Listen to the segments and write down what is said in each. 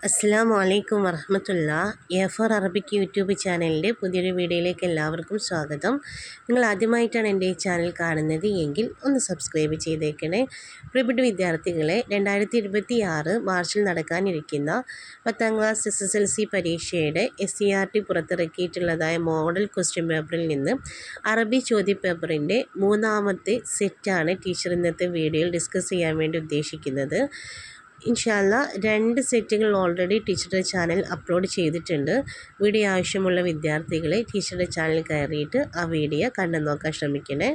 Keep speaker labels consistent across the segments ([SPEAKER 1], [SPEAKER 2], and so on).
[SPEAKER 1] അസ്സലാമു അലൈക്കും വറഹ്മത്തുള്ളാഹി. എ4 അറബിക് യൂട്യൂബ് ചാനലിൻ്റെ പുതിയൊരു വീഡിയോയിലേക്ക് എല്ലാവർക്കും സ്വാഗതം. നിങ്ങൾ ആദ്യമായിട്ടാണ് എൻ്റെ ഈ ചാനൽ കാണുന്നത് എങ്കിൽ ഒന്ന് സബ്സ്ക്രൈബ് ചെയ്തേക്കണേ. പ്രിയപ്പെട്ട വിദ്യാർത്ഥികളെ, 2026 മാർച്ചിൽ നടക്കാനിരിക്കുന്ന 10ാം ക്ലാസ് SSLC പരീക്ഷയുടെ SCERT പുറത്തിറക്കിയിട്ടുള്ളതായ മോഡൽ ക്വസ്റ്റ്യൻ പേപ്പറിൽ നിന്ന് അറബി ചോദ്യപേപ്പറിൻ്റെ മൂന്നാമത്തെ സെറ്റാണ് ടീച്ചർ ഇന്നത്തെ വീഡിയോയിൽ ഡിസ്കസ് ചെയ്യാൻ വേണ്ടി ഉദ്ദേശിക്കുന്നത്. ഇൻഷാ അല്ലാഹ് 2 സെറ്റുകൾ ഓൾറെഡി ടീച്ചറുടെ ചാനൽ അപ്ലോഡ് ചെയ്തിട്ടുണ്ട്. വീഡിയോ ആവശ്യമുള്ള വിദ്യാർത്ഥികളെ ടീച്ചറുടെ ചാനൽ കയറിയിട്ട് ആ വീഡിയോ കണ്ടു നോക്കാൻ ശ്രമിക്കണേ.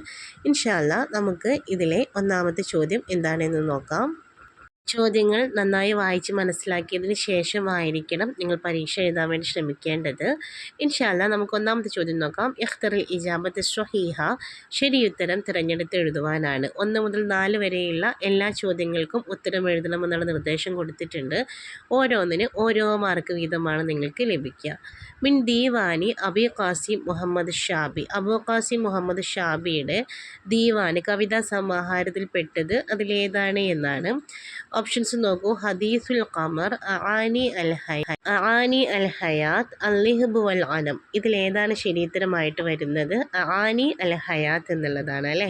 [SPEAKER 1] ഇൻഷാ അല്ലാഹ് നമുക്ക് ഇതിലെ ഒന്നാമത്തെ ചോദ്യം എന്താണെന്ന് നോക്കാം. ചോദ്യങ്ങൾ നന്നായി വായിച്ച് മനസ്സിലാക്കിയതിന് ശേഷമായിരിക്കണം നിങ്ങൾ പരീക്ഷ എഴുതാൻ വേണ്ടി ശ്രമിക്കേണ്ടത്. ഇൻഷാ അല്ലാഹ് നമുക്ക് ഒന്നാമത്തെ ചോദ്യം നോക്കാം. ഇഖ്തറിൽ ഇജാബത്ത് സ്വഹീഹ, ശരിയുത്തരം തിരഞ്ഞെടുത്ത് എഴുതുവാനാണ്. 1 മുതൽ 4 വരെയുള്ള എല്ലാ ചോദ്യങ്ങൾക്കും ഉത്തരം എഴുതണമെന്നുള്ള നിർദ്ദേശം കൊടുത്തിട്ടുണ്ട്. ഓരോന്നിന് ഓരോ മാർക്ക് വീതമാണ് നിങ്ങൾക്ക് ലഭിക്കുക. മിൻ ദീവാനി അബി ഖാസിം മുഹമ്മദ് ഷാബി, അബു ഖാസിം മുഹമ്മദ് ഷാബിയുടെ ദീവാന് കവിതാ സമാഹാരത്തിൽപ്പെട്ടത് അതിലേതാണ് എന്നാണ്. ഓപ്ഷൻസ് നോക്കൂ. ഹദീസുൽ ഖമർ, ആനി അൽ ഹയാത്ത്, അൽഹിബ് വൽ അനം. ഇതിലേതാണ് ശരിയുത്തരമായിട്ട് വരുന്നത്? ആനി അൽ ഹയാത്ത് എന്നുള്ളതാണ് അല്ലേ.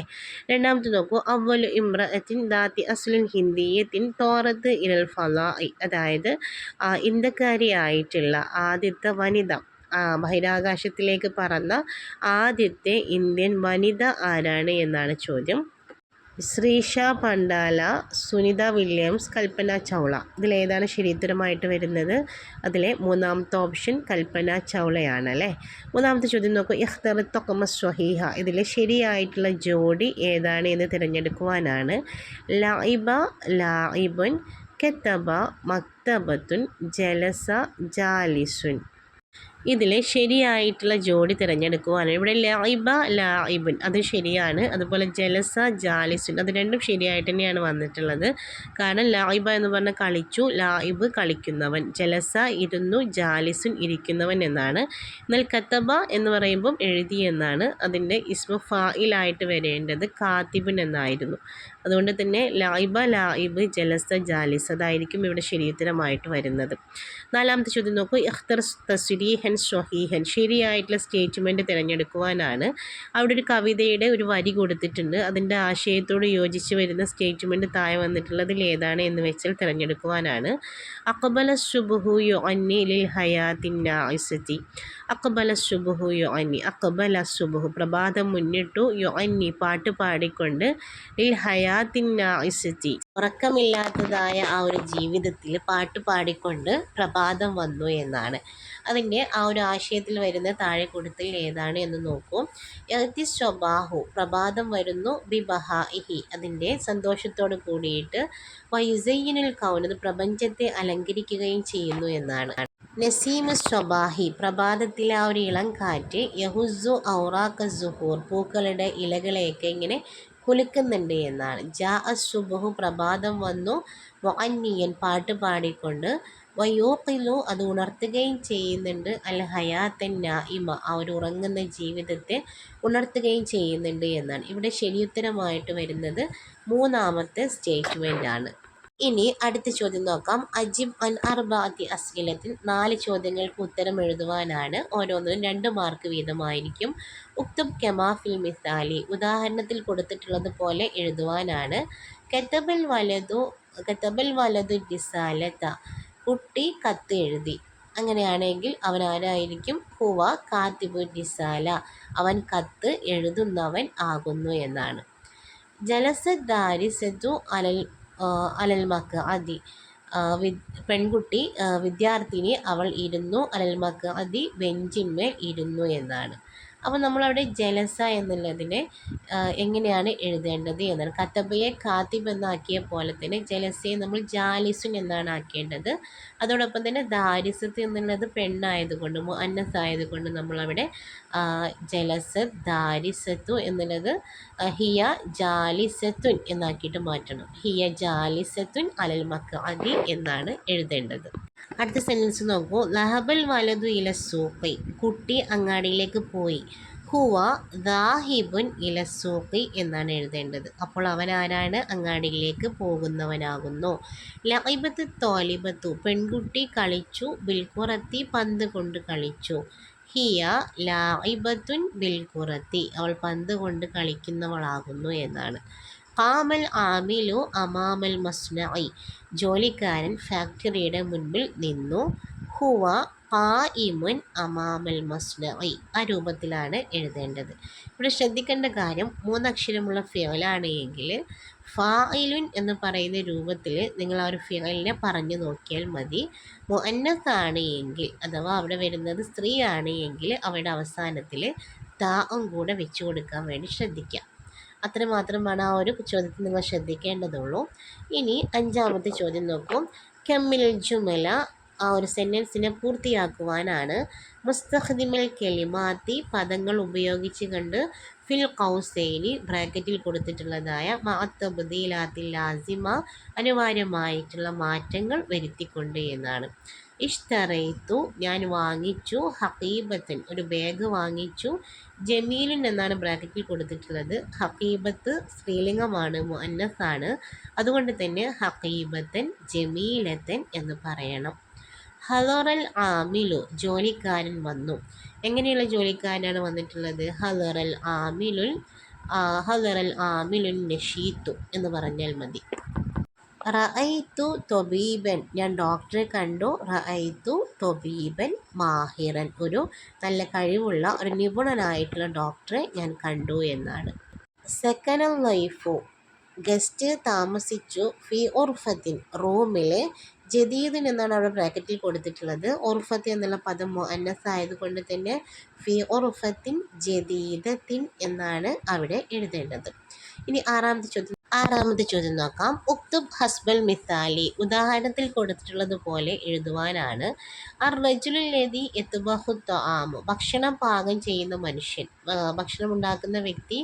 [SPEAKER 1] രണ്ടാമത്തെ നോക്കൂ. അവ്വലു ഇംറഅത്തിൻ ദാത്തി അസ്ലിൻ ഹിന്ദിയത്തിൻ തോറത്ത് ഇലൽ ഫളാഇ, അതായത് ഇന്ത്യക്കാരിയായിട്ടുള്ള ആദ്യത്തെ വനിത, ബഹിരാകാശത്തിലേക്ക് പറന്ന ആദ്യത്തെ ഇന്ത്യൻ വനിത ആരാണ് എന്നാണ് ചോദ്യം. ശ്രീഷ പണ്ടാല, സുനിത വില്യംസ്, കൽപ്പന ചൗള. ഇതിലേതാണ് ശരിയുത്തരമായിട്ട് വരുന്നത്? അതിലെ മൂന്നാമത്തെ ഓപ്ഷൻ കൽപ്പന ചൗളയാണ് അല്ലേ. മൂന്നാമത്തെ ചോദ്യം നോക്കൂ. ഇഖ്തർ തൊക്കമ സ്വഹീഹ, ഇതിലെ ശരിയായിട്ടുള്ള ജോഡി ഏതാണ് എന്ന് തിരഞ്ഞെടുക്കുവാനാണ്. ലഇബ ലാഇബുൻ, കതബ മക്തബത്തുൻ, ജലസ ജാലിസുൻ. ഇതിൽ ശരിയായിട്ടുള്ള ജോഡി തിരഞ്ഞെടുക്കുവാനാണ്. ഇവിടെ ലഇബ ലാഇബുൻ അത് ശരിയാണ്. അതുപോലെ ജലസ ജാലിസുൻ അത് രണ്ടും ശരിയായിട്ട് തന്നെയാണ് വന്നിട്ടുള്ളത്. കാരണം ലഇബ എന്ന് പറഞ്ഞാൽ കളിച്ചു, ലാഇബ് കളിക്കുന്നവൻ, ജലസ ഇരുന്നു, ജാലിസുൻ ഇരിക്കുന്നവൻ എന്നാണ്. എന്നാൽ കതബ എന്ന് പറയുമ്പം എഴുതി എന്നാണ്. അതിൻ്റെ ഇസ്മു ഫായിലായിട്ട് വരേണ്ടത് കാത്തിബുൻ എന്നായിരുന്നു. അതുകൊണ്ട് തന്നെ ലഇബ ലാഇബ് ജലസ ജാലിസ് അതായിരിക്കും ഇവിടെ ശരിയുത്തരമായിട്ട് വരുന്നത്. നാലാമത്തെ ചോദ്യം നോക്കൂ. ഇഖ്തർ തസ്രീഹൻ സ്വഹീഹൻ, ശരിയായിട്ടുള്ള സ്റ്റേറ്റ്മെൻറ്റ് തിരഞ്ഞെടുക്കുവാനാണ്. അവിടെ ഒരു കവിതയുടെ ഒരു വരി കൊടുത്തിട്ടുണ്ട്. അതിൻ്റെ ആശയത്തോട് യോജിച്ച് വരുന്ന സ്റ്റേറ്റ്മെൻറ്റ് താഴെ വന്നിട്ടുള്ളതിൽ ഏതാണ് എന്ന് വെച്ചാൽ തിരഞ്ഞെടുക്കുവാനാണ്. അഖബല സുബ്ഹു യുഅന്നി ലിൽ ഹയാത്തിൻ നാഇസതി, അഖബല സുബ്ഹു യുഅന്നി, അഖബല സുബ്ഹു പ്രഭാതം മുന്നിട്ടു, യുഅന്നി പാട്ട് പാടിക്കൊണ്ട്, ലിൽ ഹയാത്തിൻ നാഇസതി ഉറക്കമില്ലാത്തതായ ആ ഒരു ജീവിതത്തിൽ പാട്ട് പാടിക്കൊണ്ട് പ്രഭാതം വന്നു എന്നാണ്. അതിൻ്റെ ആ ഒരു ആശയത്തിൽ വരുന്ന താഴെ കൊടുത്തൽ ഏതാണ് എന്ന് നോക്കൂ. യഅതി സ്വബാഹു പ്രഭാതം വരുന്നു, ബിബഹാഇഹി അതിൻ്റെ സന്തോഷത്തോട് കൂടിയിട്ട്, വയുസയ്യിനുൽ കൗൻ അത് പ്രപഞ്ചത്തെ അലങ്കരിക്കുകയും ചെയ്യുന്നു എന്നാണ്. നസീമ സ്വബാഹി പ്രഭാതത്തിലെ ആ ഒരു ഇളം കാറ്റ്, യഹുസു ഔറാഖ സുഹൂർ പൂക്കളുടെ ഇലകളെയൊക്കെ ഇങ്ങനെ കുലുക്കുന്നുണ്ട് എന്നാണ്. ജാ അസുബഹു പ്രഭാതം വന്നു, മുഅന്നിയൻ പാട്ട് പാടിക്കൊണ്ട്, വയൂഖിലു അത് ഉണർത്തുകയും ചെയ്യുന്നുണ്ട്, അൽ ഹയാത്തൻ നായിമ ആ ഒരു ഉറങ്ങുന്ന ജീവിതത്തെ ഉണർത്തുകയും ചെയ്യുന്നുണ്ട് എന്നാണ്. ഇവിടെ ശരിയുത്തരമായിട്ട് വരുന്നത് മൂന്നാമത്തെ സ്റ്റേറ്റ്മെൻ്റ് ആണ്. ഇനി അടുത്ത ചോദ്യം നോക്കാം. അജിബ് അൻ അർബഅത്തി അസ്ഇലത്തിൽ 4 ചോദ്യങ്ങൾക്ക് ഉത്തരം എഴുതുവാനാണ്. ഓരോന്നിനും 2 മാർക്ക് വീതമായിരിക്കും. ഉക്തുബ് കമാ ഫിൽ മിസാലി ഉദാഹരണത്തിൽ കൊടുത്തിട്ടുള്ളത് പോലെ എഴുതുവാനാണ്. കതബൽ വലതു റിസാലത കുട്ടി കത്ത് എഴുതി. അങ്ങനെയാണെങ്കിൽ അവൻ ആരായിരിക്കും? ഹുവ കാത്തിബു റിസാല അവൻ കത്ത് എഴുതുന്നവൻ ആകുന്നു എന്നാണ്. ജലസത് ദാരിസതു അലൽ മഖഅദി പെൺകുട്ടി വിദ്യാർത്ഥിനി അവൾ ഇരുന്നു, അലൽ മഖഅദി ബെഞ്ചിന്മേൽ ഇരുന്നു എന്നാണ്. അപ്പോൾ നമ്മളവിടെ ജലസ എന്നുള്ളതിനെ എങ്ങനെയാണ് എഴുതേണ്ടത് എന്നാണ്. കതബയെ കാത്തിബ് എന്നാക്കിയ പോലെ തന്നെ ജലസയെ നമ്മൾ ജാലിസുൻ എന്നാണ് ആക്കേണ്ടത്. അതോടൊപ്പം തന്നെ ദാരിസത്ത് എന്നുള്ളത് പെണ്ണായതുകൊണ്ട് മുഅന്നസ് ആയതുകൊണ്ട് നമ്മളവിടെ ജലസത്ത് ദാരിസത്തു എന്നുള്ളത് ഹിയ ജാലിസത്തുൻ എന്നാക്കിയിട്ട് മാറ്റണം. ഹിയ ജാലിസത്തുൻ അലൽ മഖഅദി എന്നാണ് എഴുതേണ്ടത്. അടുത്ത സെൻറ്റൻസ് നോക്കൂ. ലഹബൽ വലതു ഇല സൂഖി കുട്ടി അങ്ങാടിയിലേക്ക് പോയി. ഹുവ ദാഹിബുൻ ഇലസൂഖി എന്നാണ് എഴുതേണ്ടത്. അപ്പോൾ അവൻ ആരാണ്? അങ്ങാടിയിലേക്ക് പോകുന്നവനാകുന്നു. ലഇബത്ത് തോലിബത്തു പെൺകുട്ടി കളിച്ചു, ബിൽക്കുറത്തി പന്ത് കൊണ്ട് കളിച്ചു. ഹിയ ലാഇബത്തുൻ ബിൽക്കുറത്തി അവൾ പന്ത് കൊണ്ട് കളിക്കുന്നവളാകുന്നു എന്നാണ്. ഖാമൽ ആമിലു അമാമൽ മസ്നഇ ജോലിക്കാരൻ ഫാക്ടറിയുടെ മുൻപിൽ നിന്നു. ഹുവ ഖായിമുൻ അമാമൽ മസ്നഇ ആ രൂപത്തിലാണ് എഴുതേണ്ടത്. ഇവിടെ ശ്രദ്ധിക്കേണ്ട കാര്യം മൂന്നക്ഷരമുള്ള ഫിഅലാണ് എങ്കിൽ ഫായിലുൻ എന്ന് പറയുന്ന രൂപത്തിൽ നിങ്ങൾ ആ ഒരു ഫിഅലിനെ പറഞ്ഞു നോക്കിയാൽ മതി. മുഅന്നസ് ആണ് എങ്കിൽ അഥവാ അവിടെ വരുന്നത് സ്ത്രീ ആണ് എങ്കിൽ അവയുടെ അവസാനത്തിൽ താഉം കൂടെ വെച്ചു കൊടുക്കാൻ വേണ്ടി ശ്രദ്ധിക്കുക. അത്രമാത്രമാണ് ആ ഒരു ചോദ്യത്തിൽ നിങ്ങൾ ശ്രദ്ധിക്കേണ്ടതുള്ളൂ. ഇനി അഞ്ചാമത്തെ ചോദ്യം നോക്കൂ. കമ്മിൽ ജുമല ആ ഒരു സെൻറ്റൻസിനെ പൂർത്തിയാക്കുവാനാണ്. മുസ്തഖ്ദിമൽ കെലിമാത്തി പദങ്ങൾ ഉപയോഗിച്ച് കണ്ട് ഫിൽ കൗസൈനി ബ്രാക്കറ്റിൽ കൊടുത്തിട്ടുള്ളതായ മഅത്തബ്ദീലാത്തിൽ ലാസിമ അനിവാര്യമായിട്ടുള്ള മാറ്റങ്ങൾ വരുത്തിക്കൊണ്ട് എന്നാണ്. ഇഷ്തറൈത്തു ഞാൻ വാങ്ങിച്ചു, ഹഖീബത്തൻ ഒരു ബാഗ് വാങ്ങിച്ചു, ജമീലുൻ എന്നാണ് ബ്രാക്കറ്റിൽ കൊടുത്തിട്ടുള്ളത്. ഹഖീബത്ത് സ്ത്രീലിംഗമാണ്, മുഅന്നസാണ്. അതുകൊണ്ട് തന്നെ ഹഖീബത്തൻ ജമീലത്തൻ എന്ന് പറയണം. ഹലറൽ ആമിലു ജോലിക്കാരൻ വന്നു. എങ്ങനെയുള്ള ജോലിക്കാരനാണ് വന്നിട്ടുള്ളത്? ഹലറൽ ആമിലുൻ നഷീത്തു എന്ന് പറഞ്ഞാൽ മതി. റഅയ്തു തൊബീബൻ ഞാൻ ഡോക്ടറെ കണ്ടു. റഅയ്തു തൊബീബൻ മാഹിറൻ ഒരു നല്ല കഴിവുള്ള ഒരു നിപുണനായിട്ടുള്ള ഡോക്ടറെ ഞാൻ കണ്ടു എന്നാണ്. സെക്കനൽ ലൈഫു ഗസ്റ്റ് താമസിച്ചു. ഫി ഉർഫത്തിൻ റൂമിൽ. ജദീദിൻ എന്നാണ് അവിടെ ബ്രാക്കറ്റിൽ കൊടുത്തിട്ടുള്ളത്. ഉർഫത്ത് എന്നുള്ള പദം മുഅന്നസ് ആയതുകൊണ്ട് തന്നെ ഫി ഉർഫത്തിൻ ജദീദത്തിൻ എന്നാണ് അവിടെ എഴുതേണ്ടത്. ഇനി ആറാമത്തെ ചോദ്യം നോക്കാം. ഉക്തുബ് ഹസ്ബൽ മിസാലി ഉദാഹരണത്തിൽ കൊടുത്തിട്ടുള്ളതുപോലെ എഴുതുവാനാണ്. അർ റജുലുല്ലദി യത്ബഹു ത്വആമു ഭക്ഷണം പാകം ചെയ്യുന്ന മനുഷ്യൻ, ഭക്ഷണം ഉണ്ടാക്കുന്ന വ്യക്തി.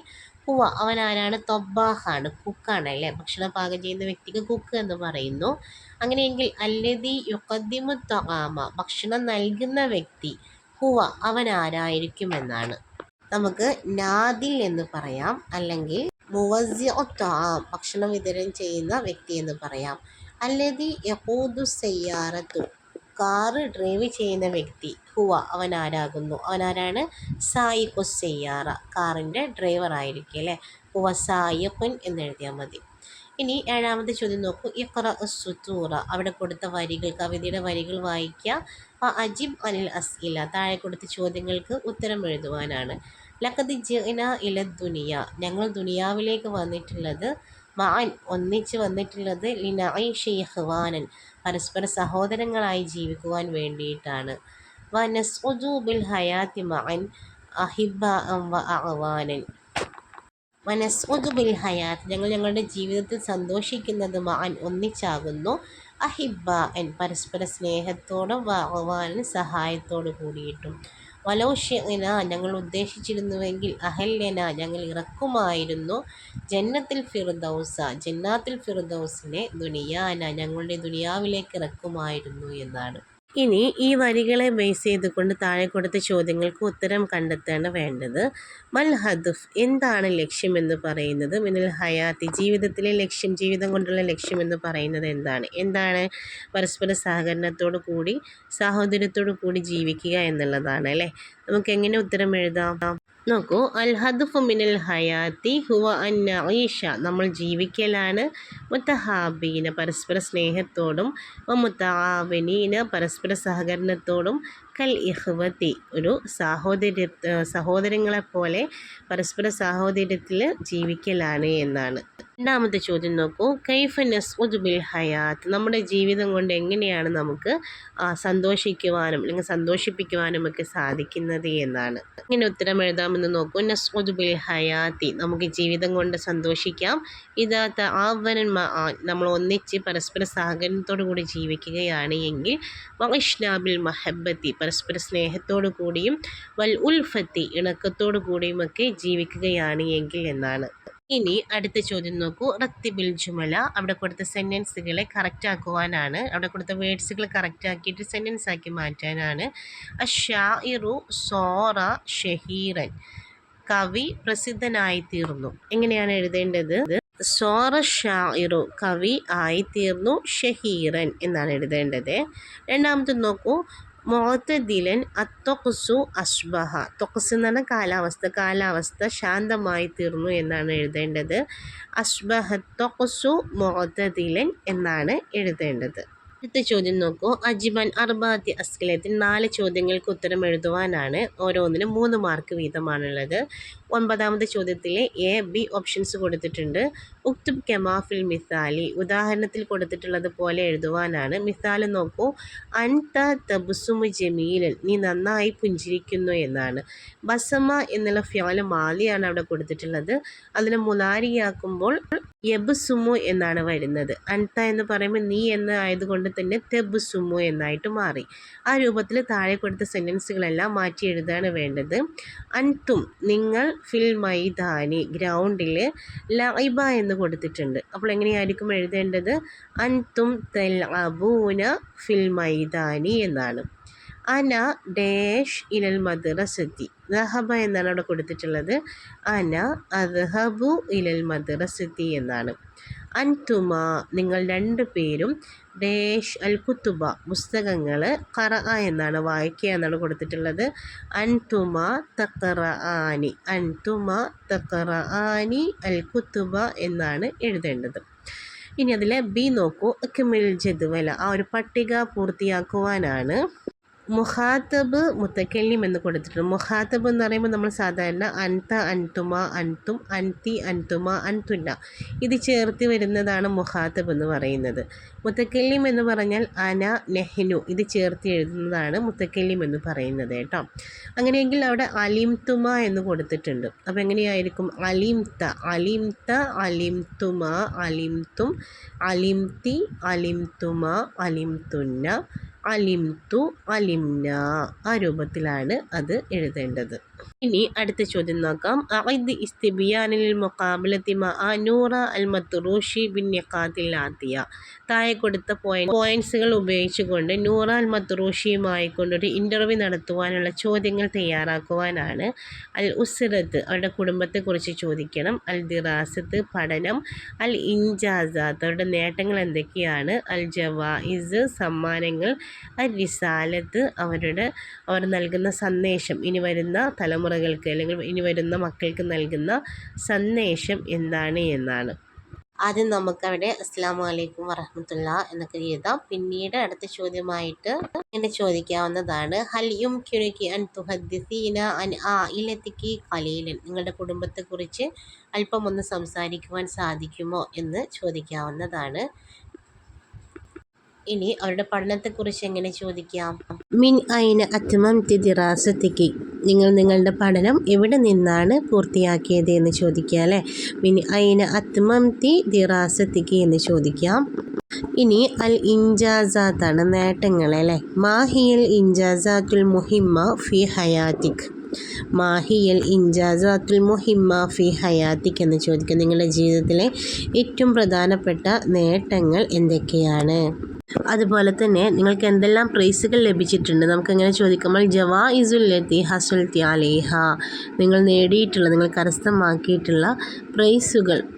[SPEAKER 1] ഹുവ അവൻ ആരാണ്? തൊബ്ബാഹാണ്, കുക്കാണ് അല്ലേ. ഭക്ഷണം പാകം ചെയ്യുന്ന വ്യക്തിക്ക് കുക്ക് എന്ന് പറയുന്നു. അങ്ങനെയെങ്കിൽ അല്ലദി യുഖദ്ദിമു ത്വആമ ഭക്ഷണം നൽകുന്ന വ്യക്തി. ഹുവ അവൻ ആരായിരിക്കും എന്നാണ്. നമുക്ക് നാദിൽ എന്ന് പറയാം, അല്ലെങ്കിൽ മുവസ്സിഉ ത്വആം ഭക്ഷണം വിതരണം ചെയ്യുന്ന വ്യക്തി എന്ന് പറയാം. അല്ലദി യഖൂദു സയ്യാറത്തു കാറ് ഡ്രൈവ് ചെയ്യുന്ന വ്യക്തി. ഹുവ അവൻ ആരാകുന്നു? അവൻ ആരാണ്? സായിഖു സയ്യാറ കാറിൻ്റെ ഡ്രൈവർ ആയിരിക്കും അല്ലേ. ഹുവ സായിഖുൻ എന്ന് എഴുതിയാൽ മതി. ഇനി ഏഴാമത്തെ ചോദ്യം നോക്കൂ. ഇഖ്റ സുത്തൂറ അവിടെ കൊടുത്ത വരികൾ, കവിതയുടെ വരികൾ വായിക്കുക. അജിബ് അനിൽ അസ്ഇല താഴെ കൊടുത്ത ചോദ്യങ്ങൾക്ക് ഉത്തരം എഴുതുവാനാണ്. ലഖദ് ജിഅ്ന ഇല ദുനിയ ഞങ്ങൾ ദുനിയാവിലേക്ക് വന്നിട്ടുള്ളത്. മഅൻ ഒന്നിച്ച് വന്നിട്ടുള്ളത്. ലിനഈഷ ഇഖ്വാനൻ പരസ്പര സഹോദരങ്ങളായി ജീവിക്കുവാൻ വേണ്ടിയിട്ടാണ്. വനസ്ഉദു ബിൽ ഹയാത്തി മഅൻ അഹിബ്ബഅൻ വ അഅ്വാനൻ വനസ്ഉദു ബിൽ ഹയാത്ത് ഞങ്ങൾ ഞങ്ങളുടെ ജീവിതത്തിൽ സന്തോഷിക്കുന്നത് മഅൻ ഒന്നിച്ചാകുന്നു. അഹിബ്ബഅൻ പരസ്പര സ്നേഹത്തോടും വ അഅ്വാനൻ സഹായത്തോടു കൂടിയിട്ടും. വലൗ ശിഅ്ന ഞങ്ങൾ ഉദ്ദേശിച്ചിരുന്നുവെങ്കിൽ അഹല്ലന ഞങ്ങൾ ഇറക്കുമായിരുന്നു. ജന്നത്തിൽ ഫിർദൗസ ജന്നാത്തിൽ ഫിർദൗസിനെ ദുനിയാന ഞങ്ങളുടെ ദുനിയാവിലേക്ക് ഇറക്കുമായിരുന്നു എന്നാണ്. ഇനി ഈ വരികളെ ബേസ് ചെയ്തുകൊണ്ട് താഴെ കൊടുത്ത ചോദ്യങ്ങൾക്ക് ഉത്തരം കണ്ടെത്താണ് വേണ്ടത്. മൽ ഹദഫ് എന്താണ് ലക്ഷ്യം എന്ന് പറയുന്നത്? മിനൽ ഹയാത്തി ജീവിതത്തിലെ ലക്ഷ്യം, ജീവിതം കൊണ്ടുള്ള ലക്ഷ്യം എന്ന് പറയുന്നത് എന്താണ്? പരസ്പര സഹകരണത്തോടു കൂടി സാഹോദര്യത്തോടു കൂടി ജീവിക്കുക എന്നുള്ളതാണ് അല്ലേ. നമുക്ക് എങ്ങനെ ഉത്തരം എഴുതാം നോക്കൂ. അൽ ഹദഫു മിനൽ ഹയാത്തി ഹുവ അൻ നഈഷ നമ്മൾ ജീവിക്കലാണ്. മുത്തഹാബീന പരസ്പര സ്നേഹത്തോടും മുത്തആവിനീന പരസ്പര സഹകരണത്തോടും കൽ ഇഖ്വത്തി ഒരു സഹോദരങ്ങളെപ്പോലെ പരസ്പര സാഹോദര്യത്തിൽ ജീവിക്കലാണ് എന്നാണ്. രണ്ടാമത്തെ ചോദ്യം നോക്കൂ. കൈഫ നസ്ഉദ് ബിൽ ഹയാത്ത് നമ്മുടെ ജീവിതം കൊണ്ട് എങ്ങനെയാണ് നമുക്ക് സന്തോഷിക്കുവാനും അല്ലെങ്കിൽ സന്തോഷിപ്പിക്കുവാനും ഒക്കെ സാധിക്കുന്നത് എന്നാണ്. ഇങ്ങനെ ഉത്തരം എഴുതാമെന്ന് നോക്കൂ. നസ്ഉദ് ബിൽ ഹയാത്തി നമുക്ക് ജീവിതം കൊണ്ട് സന്തോഷിക്കാം. ഇദാ തആവനൻ മഅൻ നമ്മൾ ഒന്നിച്ച് പരസ്പര സഹകരണത്തോടു കൂടി ജീവിക്കുകയാണ് എങ്കിൽ. വഇശ്നാ ബിൽ മഹബ്ബത്തി പരസ്പര സ്നേഹത്തോടു കൂടിയും വൽ ഉൽഫത്തി ഇണക്കത്തോടു കൂടിയുമൊക്കെ ജീവിക്കുകയാണ് എങ്കിൽ എന്നാണ്. ഇനി അടുത്ത ചോദ്യം നോക്കൂ. റത്തിബിൽ ജുമല അവിടെ കൊടുത്ത സെൻറ്റൻസുകളെ കറക്റ്റ് ആക്കുവാനാണ്. അവിടെ കൊടുത്ത വേർഡ്സുകൾ കറക്റ്റ് ആക്കിയിട്ട് സെൻറ്റൻസ് ആക്കി മാറ്റാനാണ്. അഷാഇറു സോറ ഷഹീറൻ കവി പ്രസിദ്ധനായി തീർന്നു. എങ്ങനെയാണ് എഴുതേണ്ടത്? സോറ ഷാഇറു, കവി ആയിത്തീർന്നു. ഷഹീറൻ എന്നാണ് എഴുതേണ്ടത്. രണ്ടാമത്തെ നോക്കൂ, മുഅ്തദിലൻ അത്തൊഖ്സു അസ്ബഹ. തൊഖ്സ് എന്ന് പറഞ്ഞാൽ കാലാവസ്ഥ ശാന്തമായി തീർന്നു എന്നാണ് എഴുതേണ്ടത്. അസ്ബഹ തൊഖ്സു മുഅ്തദിലൻ എന്നാണ് എഴുതേണ്ടത്. അടുത്ത ചോദ്യം നോക്കൂ, അജിബൻ അർബാത്തി അസ്കലത്തിൽ 4 ചോദ്യങ്ങൾക്ക് ഉത്തരം എഴുതുവാനാണ്. ഓരോന്നിനും 3 മാർക്ക് വീതമാണുള്ളത്. 9ാമത്തെ ചോദ്യത്തിൽ എ, ബി ഓപ്ഷൻസ് കൊടുത്തിട്ടുണ്ട്. ഉക്തുബ് കമാ ഫിൽ മിസാലി, ഉദാഹരണത്തിൽ കൊടുത്തിട്ടുള്ളത് പോലെ എഴുതുവാനാണ്. മിസാല് നോക്കൂ, അൻത തബ്സുമു ജമീലൻ, നീ നന്നായി പുഞ്ചിരിക്കുന്നു എന്നാണ്. ബസമ എന്നുള്ള ഫിഅല് മാലിയാണ് അവിടെ കൊടുത്തിട്ടുള്ളത്. അതിനെ മുലാരിയാക്കുമ്പോൾ യബ്സുമു എന്നാണ് വരുന്നത്. അൻത എന്ന് പറയുമ്പോൾ നീ എന്ന് ആയതുകൊണ്ട് തന്നെ തെബ്സുമു എന്നായിട്ട് മാറി. ആ രൂപത്തിൽ താഴെ കൊടുത്ത സെൻറ്റൻസുകളെല്ലാം മാറ്റി എഴുതാണ് വേണ്ടത്. അൻതും, നിങ്ങൾ, ഫിൽ മൈദാനി, ഗ്രൗണ്ടിൽ, ലഇബ എന്ന് കൊടുത്തിട്ടുണ്ട്. അപ്പോൾ എങ്ങനെയായിരിക്കും എഴുതേണ്ടത്? അൻതും തൽഅബൂന ഫിൽ മൈദാനി എന്നാണ്. അന ഡാഷ് ഇലൽ മദ്രസത്തി, ദഹബ എന്നാണ് അവിടെ കൊടുത്തിട്ടുള്ളത്. അന അദ്ഹബു ഇലൽ മദ്രസത്തി എന്നാണ്. അൻതുമ, നിങ്ങൾ 2 പേരും, ഡാഷ് അൽ കുത്തുബ, പുസ്തകങ്ങൾ, ഖറഅ എന്നാണ് വായിക്കുക എന്നാണ് കൊടുത്തിട്ടുള്ളത്. അൻതുമ തഖറആനി, അൻതുമ തഖറആനി അൽ കുത്തുബ എന്നാണ് എഴുതേണ്ടത്. ഇനി അതിലെ ബി നോക്കൂ, അക്മിൽ ജദ്വല, ആ ഒരു പട്ടിക പൂർത്തിയാക്കുവാനാണ്. മുഖാത്തബ് മുത്തക്കല്ലിം എന്ന് കൊടുത്തിട്ടുണ്ട്. മുഖാത്തബ് എന്ന് പറയുമ്പോൾ നമ്മൾ സാധാരണ അൻത, അൻതുമ, അൻതും, അൻതി, അൻതുമ, അൻതുന്ന ഇത് ചേർത്ത് വരുന്നതാണ് മുഖാത്തബ് എന്ന് പറയുന്നത്. മുത്തക്കല്ലിം എന്ന് പറഞ്ഞാൽ അന, നെഹ്നു ഇത് ചേർത്ത് എഴുതുന്നതാണ് മുത്തക്കല്ലിം എന്ന് പറയുന്നത് കേട്ടോ. അങ്ങനെയെങ്കിൽ അവിടെ അലിംതുമ എന്ന് കൊടുത്തിട്ടുണ്ട്. അപ്പോൾ എങ്ങനെയായിരിക്കും? അലിംത, അലിംത, അലിംതുമ, അലിംതും, അലിംതി, അലിംതുമ, അലിംതുന്ന, അലിംതു, അലിംന, ആ രൂപത്തിലാണ് അത് എഴുതേണ്ടത്. ഇനി അടുത്ത ചോദ്യം നോക്കാം. അഇദ് ഇസ്തിബിയാനിൽ മുഖാബലത്തി മഅ നൂറ അൽ മത്റൂഷി ബിൻ നിഖാത്തിൽ ആതിയ, താഴെ കൊടുത്ത പോയിന്റ്സുകൾ ഉപയോഗിച്ചുകൊണ്ട് നൂറ അൽ മത്റൂഷിയുമായി കൊണ്ടൊരു ഇൻ്റർവ്യൂ നടത്തുവാനുള്ള ചോദ്യങ്ങൾ തയ്യാറാക്കുവാനാണ്. അൽ ഉസ്രത്ത്, അവരുടെ കുടുംബത്തെക്കുറിച്ച് ചോദിക്കണം. അൽ ദിറാസത്ത്, പഠനം. അൽ ഇൻജാസാത്ത്, അവരുടെ നേട്ടങ്ങൾ എന്തൊക്കെയാണ്. അൽ ജവായിസ്, സമ്മാനങ്ങൾ. അൽ റിസാലത്ത്, അവർ നൽകുന്ന സന്ദേശം, ഇനി വരുന്ന തലമുറകൾക്ക് അല്ലെങ്കിൽ ഇനി വരുന്ന മക്കൾക്ക് നൽകുന്ന സന്ദേശം എന്താണ് എന്നാണ്. ആദ്യം നമുക്കവിടെ അസ്സലാമു അലൈക്കും വറഹ്മത്തുള്ളാഹി എന്നൊക്കെ എഴുതാം. പിന്നീട് അടുത്ത ചോദ്യമായിട്ട് ഇങ്ങനെ ചോദിക്കാവുന്നതാണ്. ഹൽ യുംകിനുകി അൻ തുഹദ്ദിസീന അൻ ആഇലതികി ഖലീലൻ, നിങ്ങളുടെ കുടുംബത്തെക്കുറിച്ച് അല്പം ഒന്ന് സംസാരിക്കുവാൻ സാധിക്കുമോ എന്ന് ചോദിക്കാവുന്നതാണ്. ഇനി അവരുടെ പഠനത്തെക്കുറിച്ച് എങ്ങനെ ചോദിക്കാം? മിൻ ഐന അത്മംതി ദിറാസതികി, നിങ്ങൾ നിങ്ങളുടെ പഠനം എവിടെ നിന്നാണ് പൂർത്തിയാക്കിയത് എന്ന് ചോദിക്കുക അല്ലേ. മിൻ ഐന അത്മംതി ദിറാസതികി എന്ന് ചോദിക്കാം. ഇനി അൽ ഇൻജാസാത്താണ്, നേട്ടങ്ങൾ അല്ലേ. മാഹിയൽ ഇൻജാസാത്തുൽ മുഹിമ്മ ഫി ഹയാത്തിക്, മാഹിയൽ ഇൻജാസാത്തുൽ മുഹിമ്മ ഫി ഹയാത്തിക് എന്ന് ചോദിക്കുക. നിങ്ങളുടെ ജീവിതത്തിലെ ഏറ്റവും പ്രധാനപ്പെട്ട നേട്ടങ്ങൾ എന്തൊക്കെയാണ്? അതുപോലെ തന്നെ നിങ്ങൾക്ക് എന്തെല്ലാം പ്രൈസുകൾ ലഭിച്ചിട്ടുണ്ട് നമുക്കങ്ങനെ ചോദിക്കുമ്പോൾ ജവായിസുല്ലത്തി ഹസുൽത്തി അലേഹ, നിങ്ങൾ നേടിയിട്ടുള്ള, നിങ്ങൾ കരസ്ഥമാക്കിയിട്ടുള്ള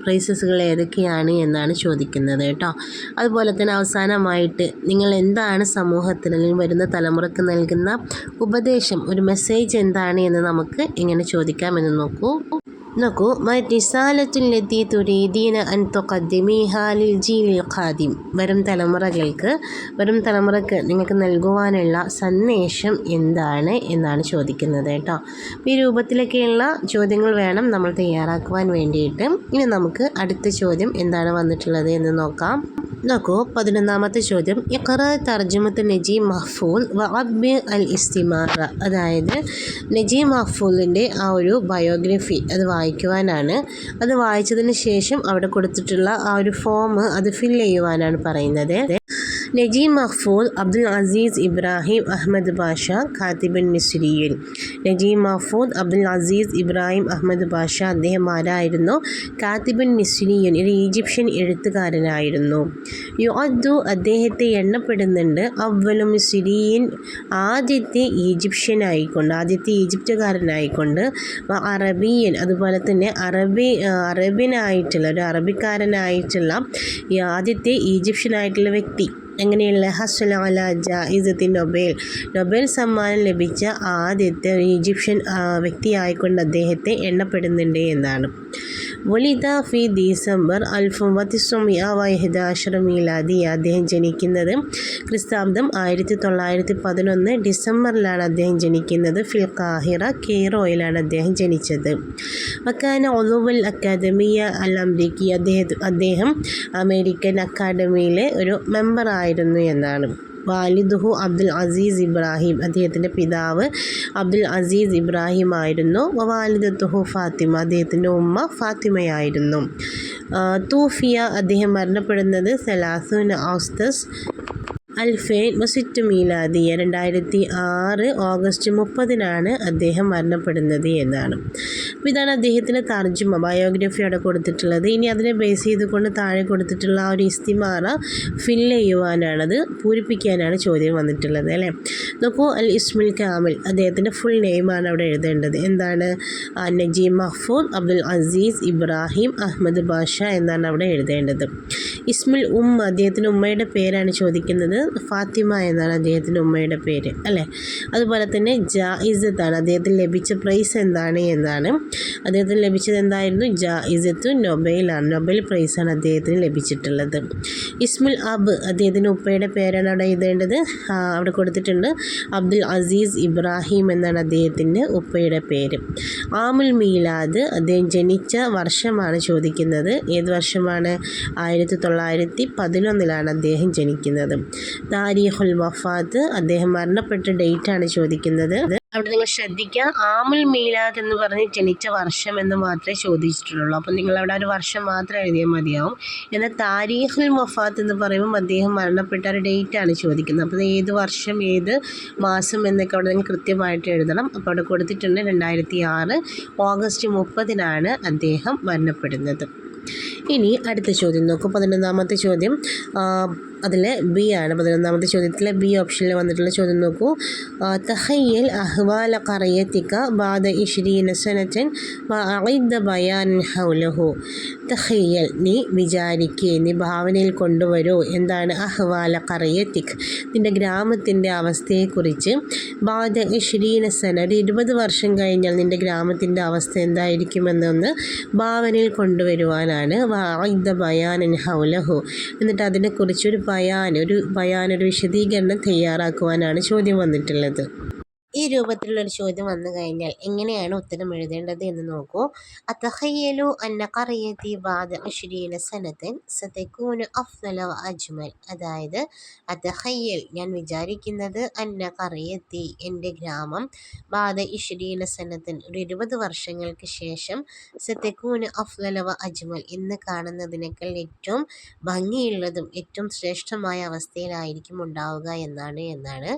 [SPEAKER 1] പ്രൈസസുകൾ ഏതൊക്കെയാണ് എന്നാണ് ചോദിക്കുന്നത് കേട്ടോ. അതുപോലെ തന്നെ അവസാനമായിട്ട് നിങ്ങൾ എന്താണ് സമൂഹത്തിന് അല്ലെങ്കിൽ വരുന്ന തലമുറക്ക് നൽകുന്ന ഉപദേശം, ഒരു മെസ്സേജ് എന്താണ് എന്ന് നമുക്ക് എങ്ങനെ ചോദിക്കാമെന്ന് നോക്കൂ. റിസാലത്തുല്ലത്തി തുരീദീന അൻ തുഖദ്ദിമീഹാ ലിൽ ജീലിൽ ഖാദിം, വരും തലമുറക്ക് നിങ്ങൾക്ക് നൽകുവാനുള്ള സന്ദേശം എന്താണ് എന്നാണ് ചോദിക്കുന്നത് കേട്ടോ. ഈ രൂപത്തിലൊക്കെയുള്ള ചോദ്യങ്ങൾ വേണം നമ്മൾ തയ്യാറാക്കുവാൻ വേണ്ടിയിട്ട്. ഇനി നമുക്ക് അടുത്ത ചോദ്യം എന്താണ് വന്നിട്ടുള്ളത് എന്ന് നോക്കാം. 11ാമത്തെ ചോദ്യം, ഇഖ്റ തർജുമത്ത് നജീബ് മഹ്ഫൂൽ വഅബ്ബി അൽ ഇസ്തിമാറ, അതായത് നജീബ് മഹ്ഫൂലിൻ്റെ ആ ഒരു ബയോഗ്രഫി അത് വായിക്കുവാനാണ്. അത് വായിച്ചതിന് ശേഷം അവിടെ കൊടുത്തിട്ടുള്ള ആ ഒരു ഫോം അത് ഫില്ല് ചെയ്യുവാനാണ് പറയുന്നത്. നജീം മഹ്ഫൂദ് അബ്ദുൽ അസീസ് ഇബ്രാഹിം അഹമ്മദ് ബാഷ ഖാത്തിബുൻ മിസ്രിയുൻ. നജീം മഹ്ഫൂദ് അബ്ദുൽ അസീസ് ഇബ്രാഹിം അഹമ്മദ് ബാഷ അദ്ദേഹം ആരായിരുന്നു? ഖാത്തിബുൻ മിസ്രിയുൻ, ഒരു ഈജിപ്ഷ്യൻ എഴുത്തുകാരനായിരുന്നു. യുഅദ്ദു അദ്ദേഹത്തെ എണ്ണപ്പെടുന്നുണ്ട് അവ്വലു മിസ്രിയിൻ, ആദ്യത്തെ ഈജിപ്ഷ്യനായിക്കൊണ്ട്, ആദ്യത്തെ ഈജിപ്തുകാരനായിക്കൊണ്ട്. അറബിയൻ, അതുപോലെ തന്നെ അറബിയനായിട്ടുള്ള ഒരു അറബിക്കാരനായിട്ടുള്ള ഈ ആദ്യത്തെ ഈജിപ്ഷ്യനായിട്ടുള്ള വ്യക്തി. എങ്ങനെയുള്ള ഹസ്സല അല ജായിസത്തി നൊബേൽ, നൊബേൽ സമ്മാനം ലഭിച്ച ആദ്യത്തെ ഈജിപ്ഷ്യൻ വ്യക്തിയായിക്കൊണ്ട് അദ്ദേഹത്തെ എണ്ണപ്പെടുന്നുണ്ട് എന്നാണ്. വലിദ ഫി ഡിസംബർ 1911 മീലാദി, അദ്ദേഹം ജനിക്കുന്നത് ക്രിസ്താബ്ദം 1911 ഡിസംബറിലാണ് അദ്ദേഹം ജനിക്കുന്നത്. ഫിൽ ഖാഹിറ, കെയ്റോയിലാണ് അദ്ദേഹം ജനിച്ചത്. വക്കാന ഒലുവൽ അക്കാദമിയ അൽ അംരിക്കി, അദ്ദേഹം അമേരിക്കൻ അക്കാദമിയിലെ ഒരു മെമ്പർ ആയിരുന്നു എന്നാണ്. വാലിദുഹു അബ്ദുൽ അസീസ് ഇബ്രാഹിം, അദ്ദേഹത്തിൻ്റെ പിതാവ് അബ്ദുൽ അസീസ് ഇബ്രാഹിം ആയിരുന്നു. വാലിദത്തുഹു ഫാത്തിമ, അദ്ദേഹത്തിൻ്റെ ഉമ്മ ഫാത്തിമയായിരുന്നു. തൂഫിയ, അദ്ദേഹം മരണപ്പെടുന്നത് 30 ഓഗസ്റ്റ് 2006 മീലാദിയ, 2006 ഓഗസ്റ്റ് 30 അദ്ദേഹം മരണപ്പെടുന്നത് എന്നാണ്. അപ്പോൾ ഇതാണ് അദ്ദേഹത്തിൻ്റെ തർജ്ജമ, ബയോഗ്രഫി അവിടെ കൊടുത്തിട്ടുള്ളത്. ഇനി അതിനെ ബേസ് ചെയ്തുകൊണ്ട് താഴെ കൊടുത്തിട്ടുള്ള ആ ഒരു ഇസ്തിമാറ ഫില്ല് ചെയ്യുവാനാണത്, പൂരിപ്പിക്കാനാണ് ചോദ്യം വന്നിട്ടുള്ളത് അല്ലേ. നോക്കൂ, അൽ ഇസ്മുൽ കാമിൽ, അദ്ദേഹത്തിൻ്റെ ഫുൾ നെയിമാണ് അവിടെ എഴുതേണ്ടത്. എന്താണ്? നജീം മഹ്ഫൂദ് അബ്ദുൽ അസീസ് ഇബ്രാഹിം അഹമ്മദ് ബാഷ എന്നാണ് അവിടെ എഴുതേണ്ടത്. ഇസ്മുൽ അദ്ദേഹത്തിൻ്റെ ഉമ്മയുടെ പേരാണ് ചോദിക്കുന്നത്. ഫാത്തിമ എന്നാണ് അദ്ദേഹത്തിൻ്റെ ഉമ്മയുടെ പേര് അല്ലേ. അതുപോലെ തന്നെ ജായിസത്താണ്, അദ്ദേഹത്തിന് ലഭിച്ച പ്രൈസ് എന്താണ് എന്നാണ്. അദ്ദേഹത്തിന് ലഭിച്ചത് എന്തായിരുന്നു? ജായിസത്തു നൊബേലാണ്, നൊബേൽ പ്രൈസാണ് അദ്ദേഹത്തിന് ലഭിച്ചിട്ടുള്ളത്. ഇസ്മുൽ അദ്ദേഹത്തിൻ്റെ ഉപ്പയുടെ പേരാണ് അവിടെ എഴുതേണ്ടത്. അവിടെ കൊടുത്തിട്ടുണ്ട് അബ്ദുൽ അസീസ് ഇബ്രാഹിം എന്നാണ് അദ്ദേഹത്തിൻ്റെ ഉപ്പയുടെ പേര്. ആമുൽ മീലാദ്, അദ്ദേഹം ജനിച്ച വർഷമാണ് ചോദിക്കുന്നത്. ഏത് വർഷമാണ്? 1911 അദ്ദേഹം ജനിക്കുന്നത്. താരീഖുൽ വഫാത്ത്, അദ്ദേഹം മരണപ്പെട്ട ഡേറ്റാണ് ചോദിക്കുന്നത്. അവിടെ നിങ്ങൾ ശ്രദ്ധിക്കുക, ആമുൽ മീലാദ് എന്ന് പറഞ്ഞ് ജനിച്ച വർഷം എന്ന് മാത്രമേ ചോദിച്ചിട്ടുള്ളൂ. അപ്പം നിങ്ങളവിടെ ഒരു വർഷം മാത്രം എഴുതിയാൽ മതിയാവും. എന്നാൽ താരീഖുൽ വഫാത്ത് എന്ന് പറയുമ്പോൾ അദ്ദേഹം മരണപ്പെട്ട ഒരു ഡേറ്റാണ് ചോദിക്കുന്നത്. അപ്പോൾ ഏത് വർഷം, ഏത് മാസം എന്നൊക്കെ അവിടെ നിങ്ങൾ കൃത്യമായിട്ട് എഴുതണം. അപ്പോൾ അവിടെ കൊടുത്തിട്ടുണ്ട് 2006 ഓഗസ്റ്റ് 30 അദ്ദേഹം മരണപ്പെടുന്നത്. ഇനി അടുത്ത ചോദ്യം നോക്കൂ, 11ാമത്തെ ചോദ്യം. അതിൽ ബി ആണ്. 11ാമത്തെ ചോദ്യത്തിലെ ബി ഓപ്ഷനിൽ വന്നിട്ടുള്ള ചോദ്യം നോക്കൂ. തഖയ്യൽ അഹ്വാല ഖറയതിക ബഅദ 20 സനതൻ വഅഇദ ബയാനൻ ഹൗലഹു. തഖയ്യൽ, നീ വിചാരിക്കേ, നീ ഭാവനയിൽ കൊണ്ടുവരൂ. എന്താണ്? അഹ്വാല ഖറയതിക്, നിൻ്റെ ഗ്രാമത്തിൻ്റെ അവസ്ഥയെക്കുറിച്ച്. ബഅദ 20 സന, ഒരു 20 വർഷം കഴിഞ്ഞാൽ നിൻ്റെ ഗ്രാമത്തിൻ്റെ അവസ്ഥ എന്തായിരിക്കുമെന്നൊന്ന് ഭാവനയിൽ കൊണ്ടുവരുവാനാണ്. വഅഇദ ബയാനൻ ഹൗലഹു, എന്നിട്ട് അതിനെക്കുറിച്ചൊരു ഒരു വിശദീകരണം തയ്യാറാക്കുവാനാണ് ചോദ്യം വന്നിട്ടുള്ളത്. ഈ രൂപത്തിലുള്ളൊരു ചോദ്യം വന്നു കഴിഞ്ഞാൽ എങ്ങനെയാണ് ഉത്തരം എഴുതേണ്ടത് എന്ന് നോക്കൂ. അത്തഖയ്യലു അന്ന ഖറയതി ബഅദ 20 സനതൻ സതകൂനു അഫ്ളല വ അജ്മൽ. അതായത് അത്തഖയ്യൽ, ഞാൻ വിചാരിക്കുന്നത്, അന്ന ഖറയതി, എൻ്റെ ഗ്രാമം, ബഅദ 20 സനതൻ, ഒരു 20 വർഷങ്ങൾക്ക് ശേഷം, സതകൂനു അഫ്ളല വ അജ്മൽ, ഇന്ന് കാണുന്നതിനേക്കാൾ ഏറ്റവും ഭംഗിയുള്ളതും ഏറ്റവും ശ്രേഷ്ഠമായ അവസ്ഥയിലായിരിക്കും ഉണ്ടാവുക എന്നാണ്.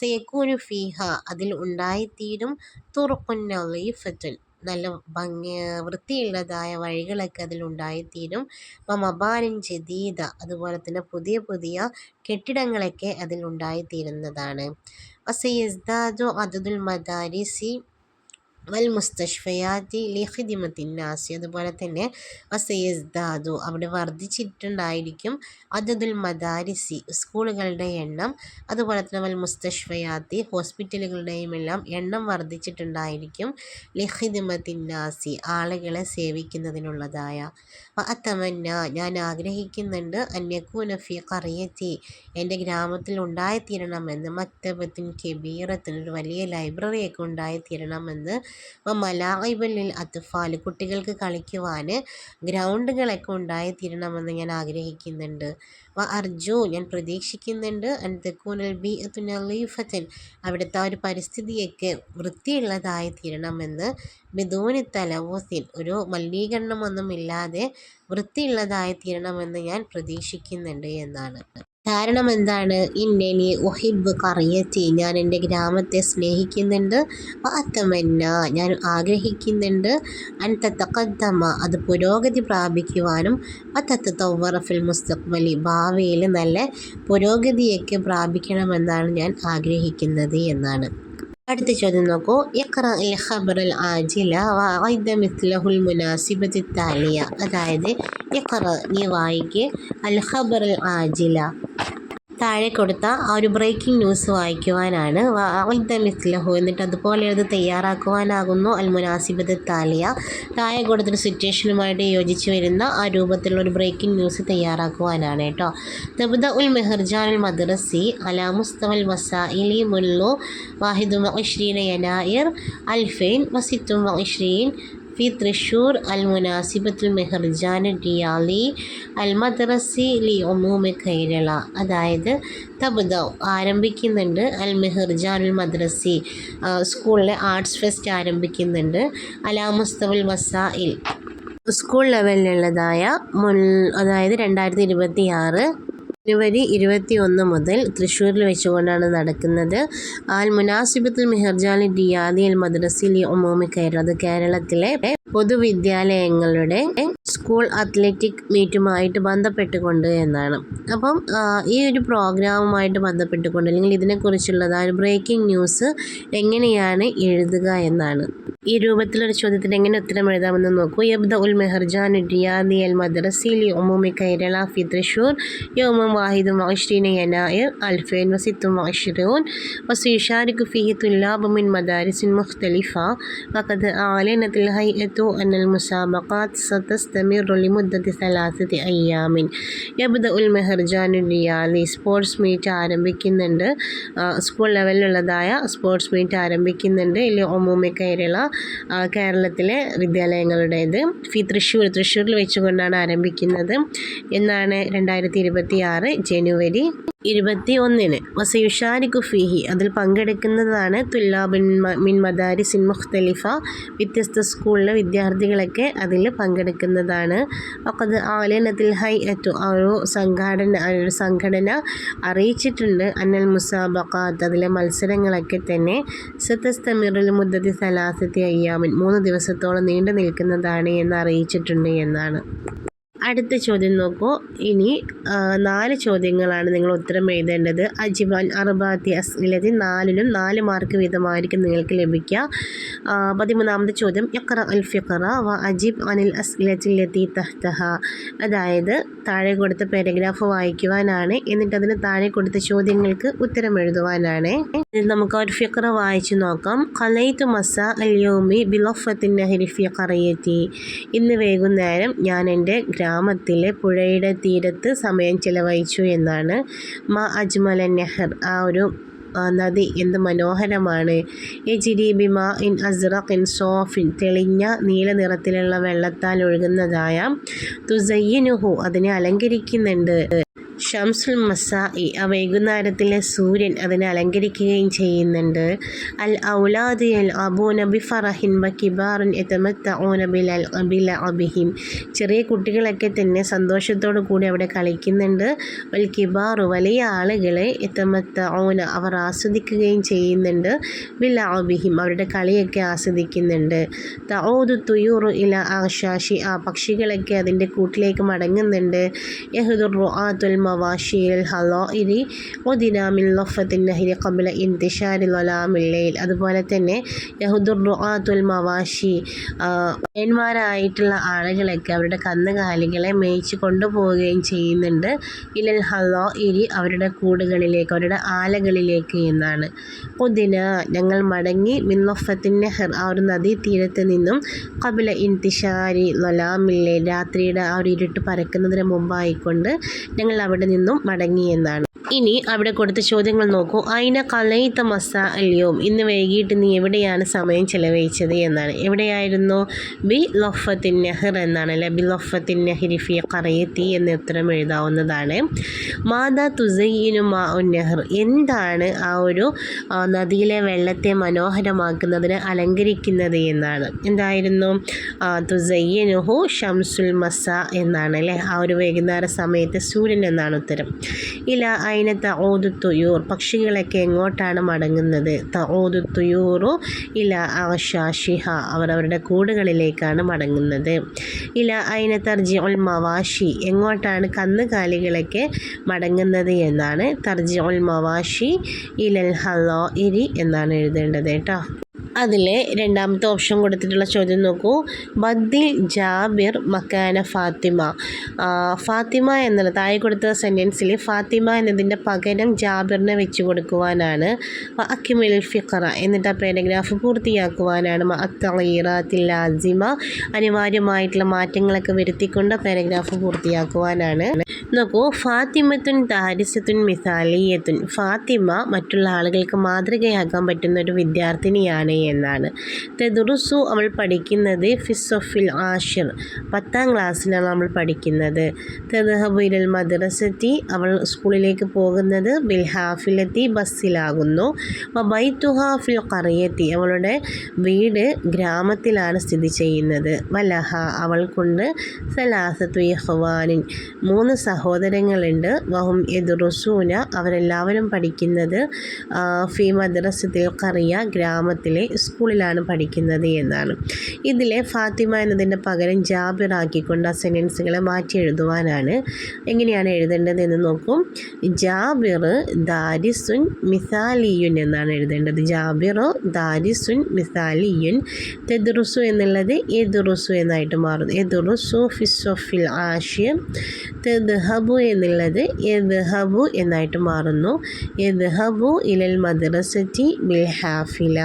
[SPEAKER 1] സയകൂനു ഫീഹ, അതിൽ ഉണ്ടായിത്തീരും, തുറുഖുൻ നളീഫത്തുൻ, നല്ല വൃത്തിയുള്ളതായ വഴികളൊക്കെ അതിൽ ഉണ്ടായിത്തീരും. മബാനിൻ ജദീദ, അതുപോലെ തന്നെ പുതിയ പുതിയ കെട്ടിടങ്ങളൊക്കെ അതിൽ ഉണ്ടായിത്തീരുന്നതാണ്. വസയസ്ദാദു അദദുൽ മദാരിസി വൽ മുസ്തഷ്ഫയാത്തി ലിഖിദിമത്തിന്നാസി, അതുപോലെ തന്നെ വസയസ്ദാദു, അവിടെ വർദ്ധിച്ചിട്ടുണ്ടായിരിക്കും. അദദുൽ മദാരിസി, സ്കൂളുകളുടെ എണ്ണം. അതുപോലെ തന്നെ വൽ മുസ്തഷ്ഫയാത്തി, ഹോസ്പിറ്റലുകളുടെയും എല്ലാം എണ്ണം വർദ്ധിച്ചിട്ടുണ്ടായിരിക്കും. ലിഖിദിമത്തിന്നാസി, ആളുകളെ സേവിക്കുന്നതിനുള്ളതായ. വഅതമന്ന, ഞാൻ ആഗ്രഹിക്കുന്നുണ്ട്, അന്യകൂന ഫി ഖറിയത്തി, എൻ്റെ ഗ്രാമത്തിൽ ഉണ്ടായിത്തീരണമെന്ന്. മക്തബത്തിൻ കബീറത്തിന്, ഒരു വലിയ ലൈബ്രറിയൊക്കെ ഉണ്ടായിത്തീരണമെന്ന്. മലാഇബൻ ലിൽ അത്ഫാൽ, കുട്ടികൾക്ക് കളിക്കുവാൻ ഗ്രൗണ്ടുകളൊക്കെ ഉണ്ടായിത്തീരണമെന്ന് ഞാൻ ആഗ്രഹിക്കുന്നുണ്ട്. അർജു, ഞാൻ പ്രതീക്ഷിക്കുന്നുണ്ട്, അൻ തകൂനൽ ബീഅത്തു നളീഫത്തൻ, അവിടുത്തെ ഒരു പരിസ്ഥിതിയൊക്കെ വൃത്തിയുള്ളതായി തീരണമെന്ന്. ബിദൂനി തലവൂസിൻ, ഒരു മലിനീകരണമൊന്നും ഇല്ലാതെ വൃത്തിയുള്ളതായി തീരണമെന്ന് ഞാൻ പ്രതീക്ഷിക്കുന്നുണ്ട് എന്നാണ്. കാരണം എന്താണ്? ഇന്നനി ഉഹിബ്ബു ഖറിയത്തി, ഞാൻ എൻ്റെ ഗ്രാമത്തെ സ്നേഹിക്കുന്നുണ്ട്. വഅതമന്ന, ഞാൻ ആഗ്രഹിക്കുന്നുണ്ട്. അൻ തതഖദ്ദമ, അത് പുരോഗതി പ്രാപിക്കുവാനും. വതതതവ്വറ ഫിൽ മുസ്തഖ്ബലി, ഭാവിയിൽ നല്ല പുരോഗതിയൊക്കെ പ്രാപിക്കണമെന്നാണ് ഞാൻ ആഗ്രഹിക്കുന്നത് എന്നാണ്. അടുത്ത ചോദ്യം നോക്കൂ. ഇഖ്റഇൽ ഖബറൽ ആജില വഅഇദ മിസ്ലഹുൽ മുനാസിബത്തി താലിയ. അതായത് ഇഖ്റ, നീ വായിക്ക്, അൽ ഖബറൽ ആജില, താഴെ കൊടുത്ത ആ ഒരു ബ്രേക്കിംഗ് ന്യൂസ് വായിക്കുവാനാണ്. വഅഇദ മിസ്ലഹു, എന്നിട്ട് അതുപോലെ അത് തയ്യാറാക്കുവാനാകുന്നു. അൽ മുനാസിബത്ത് താലിയ, താഴെ കൊടുത്തൊരു സിറ്റുവേഷനുമായിട്ട് യോജിച്ച് വരുന്ന ആ രൂപത്തിലുള്ള ഒരു ബ്രേക്കിംഗ് ന്യൂസ് തയ്യാറാക്കുവാനാണ് കേട്ടോ. തബ്ദ ഉൽ മെഹർജാനുൽ മദ്രസി അലാ മുസ്തവൽ വസായിലി മുല്ലു 21 യനായിർ 2026 في തൃശ്ശൂർ അൽ മുനാസിബത്തുൽ മെഹർജാൻ റിയാലി അൽ മദ്രസി ലി ഉമൂമി കേരള. അതായത് തബ്ദ, ആരംഭിക്കുന്നുണ്ട്, അൽ മെഹർജാനുൽ മദ്രസി, സ്കൂളിലെ ആർട്സ് ഫെസ്റ്റ് ആരംഭിക്കുന്നുണ്ട്. അലാ മുസ്തവൽ വസായിൽ, സ്കൂൾ ലെവലിലുള്ളതായ അതായത് 2026 ജനുവരി 21 മുതൽ തൃശ്ശൂരിൽ വെച്ചുകൊണ്ടാണ് നടക്കുന്നത്. അൽ മുനാസിബത്തുൽ മെഹർജാൻ റിയാദി അൽ മദ്രസി ലി ഉമൂമി കേരള, അത് കേരളത്തിലെ പൊതുവിദ്യാലയങ്ങളുടെ സ്കൂൾ അത്ലറ്റിക് മീറ്റുമായിട്ട് ബന്ധപ്പെട്ടുകൊണ്ട് എന്നാണ്. അപ്പം ഈ ഒരു പ്രോഗ്രാമുമായിട്ട് ബന്ധപ്പെട്ടുകൊണ്ട് അല്ലെങ്കിൽ ഇതിനെക്കുറിച്ചുള്ളത് ആ ഒരു ബ്രേക്കിംഗ് ന്യൂസ് എങ്ങനെയാണ് എഴുതുക എന്നാണ്. ഈ രൂപത്തിലൊരു ചോദ്യത്തിന് എങ്ങനെ ഉത്തരം എഴുതാമെന്ന് നോക്കൂ. യബ്ദ ഉൽ മെഹർജാൻ റിയാദി അൽ മദ്രസി ലി ഉമൂമി കേരള ഫി തൃശ്ശൂർ യൗമ 21 യനായിർ 2026 وسيشارك فيه طلاب من مدارس مختلفة. وقد أعلنت الهيئة أن المسابقات ستستمر لمدة 3 أيام. يبدأ المهرجان الرياضي, സ്പോർട്സ് മീറ്റ് ആരംഭിക്കുന്നുണ്ട്, സ്കൂൾ ലെവലിലുള്ളതായ സ്പോർട്സ് മീറ്റ് ആരംഭിക്കുന്നുണ്ട്. ഇല്ല ഉമൂമി കേരള, കേരളത്തിലെ വിദ്യാലയങ്ങളുടേത്. തൃശ്ശൂരിൽ വെച്ചുകൊണ്ടാണ് ആരംഭിക്കുന്നത്. എന്നാണ് 2026 ജനുവരി 21. വസയുഷാരിഖു ഫീഹി, അതിൽ പങ്കെടുക്കുന്നതാണ് തുല്ലാബിൻ മിൻ മദാരിസിൻ മുഖ്തലിഫ, വ്യത്യസ്ത സ്കൂളിലെ വിദ്യാർത്ഥികളൊക്കെ അതിൽ പങ്കെടുക്കുന്നതാണ്. വഖദ് ആലനത്തിൽ ഹൈഅത്തു, ആ ഒരു സംഘടന അറിയിച്ചിട്ടുണ്ട്. അന്നൽ മുസാബഖാത്ത്, അതിലെ മത്സരങ്ങളൊക്കെ തന്നെ സതസ്തമിറുൽ മുദ്ദത്തി 3 അയ്യാമിൻ, 3 ദിവസത്തോളം നീണ്ടു നിൽക്കുന്നതാണ് എന്ന് അറിയിച്ചിട്ടുണ്ട് എന്നാണ്. അടുത്ത ചോദ്യം നോക്കൂ. ഇനി 4 ചോദ്യങ്ങളാണ് നിങ്ങൾ ഉത്തരം എഴുതേണ്ടത്. അജിബാൻ അർബാത്തി അസ്ഇലത്തി, 4നും 4 മാർക്ക് വീതമായിരിക്കും നിങ്ങൾക്ക് ലഭിക്കുക. 13ാമത്തെ ചോദ്യം ഇഖ്റ അൽ ഫിഖ്റ വ അജിബ് അനിൽ അസ്ഇലത്തി ലത്തി തഹ്തഹ. അതായത് താഴെ കൊടുത്ത പാരഗ്രാഫ് വായിക്കുവാനാണ്, എന്നിട്ട് അതിന് താഴെ കൊടുത്ത ചോദ്യങ്ങൾക്ക് ഉത്തരം എഴുതുവാനാണ്. നമുക്ക് ഒരു ഫിഖ്റ വായിച്ചു നോക്കാം. ഖലൈതു മസാ അൽ യൗമി ബിലഫത്തിൻ നഹരി ഫി ഖറിയത്തി. ഇന്ന് വൈകുന്നേരം ഞാൻ എൻ്റെ ഗ്രാമത്തിലെ പുഴയുടെ തീരത്ത് സമയം ചിലവഴിച്ചു എന്നാണ്. മാ അജ്മലൻ നെഹർ, ആ ഒരു നദി എന്ത് മനോഹരമാണ്. യജ്രി ബിമാ ഇൻ അസ്റഖിൻ സോഫിൻ, തെളിഞ്ഞ നീല നിറത്തിലുള്ള വെള്ളത്താൽ ഒഴുകുന്നതായ. തുസയ്യിനുഹു, അതിനെ അലങ്കരിക്കുന്നുണ്ട്. ഷംസുൽ മസാഇ, ആ വൈകുന്നേരത്തിലെ സൂര്യൻ അതിനെ അലങ്കരിക്കുകയും ചെയ്യുന്നുണ്ട്. അൽ ഔലാദ് യൽഅബൂന ബിഫറഹിൻ വകിബാറുൻ യതമത്തഊന ബിലഅബിഹിം, ചെറിയ കുട്ടികളൊക്കെ തന്നെ സന്തോഷത്തോടു കൂടി അവിടെ കളിക്കുന്നുണ്ട്. വൽ കിബാറു, വലിയ ആളുകളെ യതമത്തഊന, അവർ ആസ്വദിക്കുകയും ചെയ്യുന്നുണ്ട്. ബിലഅബിഹിം, അവരുടെ കളിയൊക്കെ ആസ്വദിക്കുന്നുണ്ട്. തഊദു തുയൂറു ഇല ആശാഷി, ആ പക്ഷികളൊക്കെ അതിൻ്റെ കൂട്ടിലേക്ക് മടങ്ങുന്നുണ്ട്. യഹ്ദുർ റുആത്തുൽ മവാഷിൽ ഹലോഇരി ഒദിനാമിൽ ലൊഫത്തിൻ നഹരി ഖബല ഇന്തിഷാരി ലൊലാമിൽ ലൈൽ. അതുപോലെ തന്നെ യഹുദുർ റുആത്തുൽ മവാഷി, ന്മാരായിട്ടുള്ള ആളുകളൊക്കെ അവരുടെ കന്നുകാലികളെ മേയിച്ച് കൊണ്ടുപോവുകയും ചെയ്യുന്നുണ്ട്. ഇലൽ ഹലോഇരി, അവരുടെ കൂടുകളിലേക്ക്, അവരുടെ ആലകളിലേക്ക് എന്നാണ്. ഒദിന, ഞങ്ങൾ മടങ്ങി, മിൻ ലൊഫത്തിൻ നെഹർ, ആ ഒരു നദീ തീരത്ത് നിന്നും, ഖബല ഇന്തിഷാരി ലൊലാമിൽ ലൈൽ, രാത്രിയുടെ ആ ഒരു ഇരുട്ട് പരക്കുന്നതിന് മുമ്പായിക്കൊണ്ട് ഞങ്ങൾ അവിടെ നിന്നും മടങ്ങി എന്നാണ്. ഇനി അവിടെ കൊടുത്ത ചോദ്യങ്ങൾ നോക്കൂ. അയിന കളയിത്ത മസാ അല്ലയോം, ഇന്ന് വൈകിട്ട് നീ എവിടെയാണ് സമയം ചെലവഴിച്ചത് എന്നാണ്. എവിടെയായിരുന്നു? ബി ലൊഫത്തിൻ നെഹർ എന്നാണ് അല്ലെ. ബി ലൊഫത്തിൻ നെഹ്രി ഫി ഖറയത്തി എന്ന് ഉത്തരം എഴുതാവുന്നതാണ്. മാതാ തുസയ്യിനു മാ ഉൻ നെഹർ, എന്താണ് ആ ഒരു നദിയിലെ വെള്ളത്തെ മനോഹരമാക്കുന്നതിന് അലങ്കരിക്കുന്നത് എന്നാണ്. എന്തായിരുന്നു? തുസയ്യിനുഹു ഷംസുൽ മസാ എന്നാണ് അല്ലേ. ആ ഒരു വൈകുന്നേര സമയത്ത് സൂര്യൻ എന്നാണ് ഉത്തരം. ഇല അയിന തഊദു തുയൂർ, പക്ഷികളൊക്കെ എങ്ങോട്ടാണ് മടങ്ങുന്നത്? തഊദു തുയൂറു ഇല അഗ്ശാശിഹ, അവർ അവരുടെ കൂടുകളിലേക്കാണ് മടങ്ങുന്നത്. ഇല അയിന തർജിഉൽ മവാഷി, എങ്ങോട്ടാണ് കന്നുകാലികളൊക്കെ മടങ്ങുന്നത് എന്നാണ്. തർജിഉൽ മവാഷി ഇലൽ ഹളാഇരി എന്നാണ് എഴുതേണ്ടത് കേട്ടോ. അതിലെ രണ്ടാമത്തെ ഓപ്ഷൻ കൊടുത്തിട്ടുള്ള ചോദ്യം നോക്കൂ. ബദ്ദിൽ ജാബിർ മക്കാന ഫാത്തിമ. ഫാത്തിമ എന്നുള്ള താഴെ കൊടുത്ത സെൻറ്റൻസിൽ ഫാത്തിമ എന്നതിൻ്റെ പകരം ജാബിറിനെ വെച്ച് കൊടുക്കുവാനാണ്. അക്കിമിൽ ഫിഖറ, എന്നിട്ട് ആ പാരഗ്രാഫ് പൂർത്തിയാക്കുവാനാണ്. അത്തഗീറാത്തിൽ ലാസിമ, അനിവാര്യമായിട്ടുള്ള മാറ്റങ്ങളൊക്കെ വരുത്തിക്കൊണ്ട് പാരഗ്രാഫ് പൂർത്തിയാക്കുവാനാണ്. നോക്കൂ. ഫാത്തിമത്തുൻ ദാരിസത്തുൻ മിസാലിയത്തുൻ, ഫാത്തിമ മറ്റുള്ള ആളുകൾക്ക് മാതൃകയാക്കാൻ പറ്റുന്ന ഒരു വിദ്യാർത്ഥിനിയാണ് എന്നാണ്. തെദുറുസു, അവൾ പഠിക്കുന്നത് ഫിസ്സൊഫിൽ ആഷിർ, 10ാം ക്ലാസ്സിലാണ് നമ്മൾ പഠിക്കുന്നത്. തെദ്ഹബു ഇലൽ മദ്രസത്തി, അവൾ സ്കൂളിലേക്ക് പോകുന്നത് ബിൽ ഹാഫിലത്തി, ബസ്സിലാകുന്നു. വബൈതുഹ ഫിൽ ഖറിയത്തി, അവളുടെ വീട് ഗ്രാമത്തിലാണ് സ്ഥിതി ചെയ്യുന്നത്. വലഹ, അവൾക്കുണ്ട് സലാസത്തു ഇഖ്വാനിൻ, 3 സഹോദരങ്ങളുണ്ട്. വഹും യദ്റുസൂന, അവരെല്ലാവരും പഠിക്കുന്നത് ഫി മദ്രസത്തിൽ ഖറിയ, ഗ്രാമത്തിലെ സ്കൂളിലാണ് പഠിക്കുന്നത് എന്നാണ്. ഇതിലെ ഫാത്തിമ എന്നതിൻ്റെ പകരം ജാബിർ ആക്കിക്കൊണ്ട് ആ സെൻറ്റൻസുകളെ മാറ്റി എഴുതുവാനാണ്. എങ്ങനെയാണ് എഴുതേണ്ടത് എന്ന് നോക്കും. ജാബിർ ദാരിസുൻ മിസാലിയുൻ എന്നാണ് എഴുതേണ്ടത്. ജാബിർ ദാരിസുൻ മിസാലിയുൻ. തെദ്റുസു എന്നുള്ളത് യദ്റുസു എന്നായിട്ട് മാറുന്നു. യദ്റുസു ഫിസ്സൊഫിൽ ആഷിർ. തെദ്ഹബു എന്നുള്ളത് യദ്ഹബു എന്നായിട്ട് മാറുന്നു. യദ്ഹബു ഇലൽ മദ്രസത്തി ബിൽ ഹാഫില.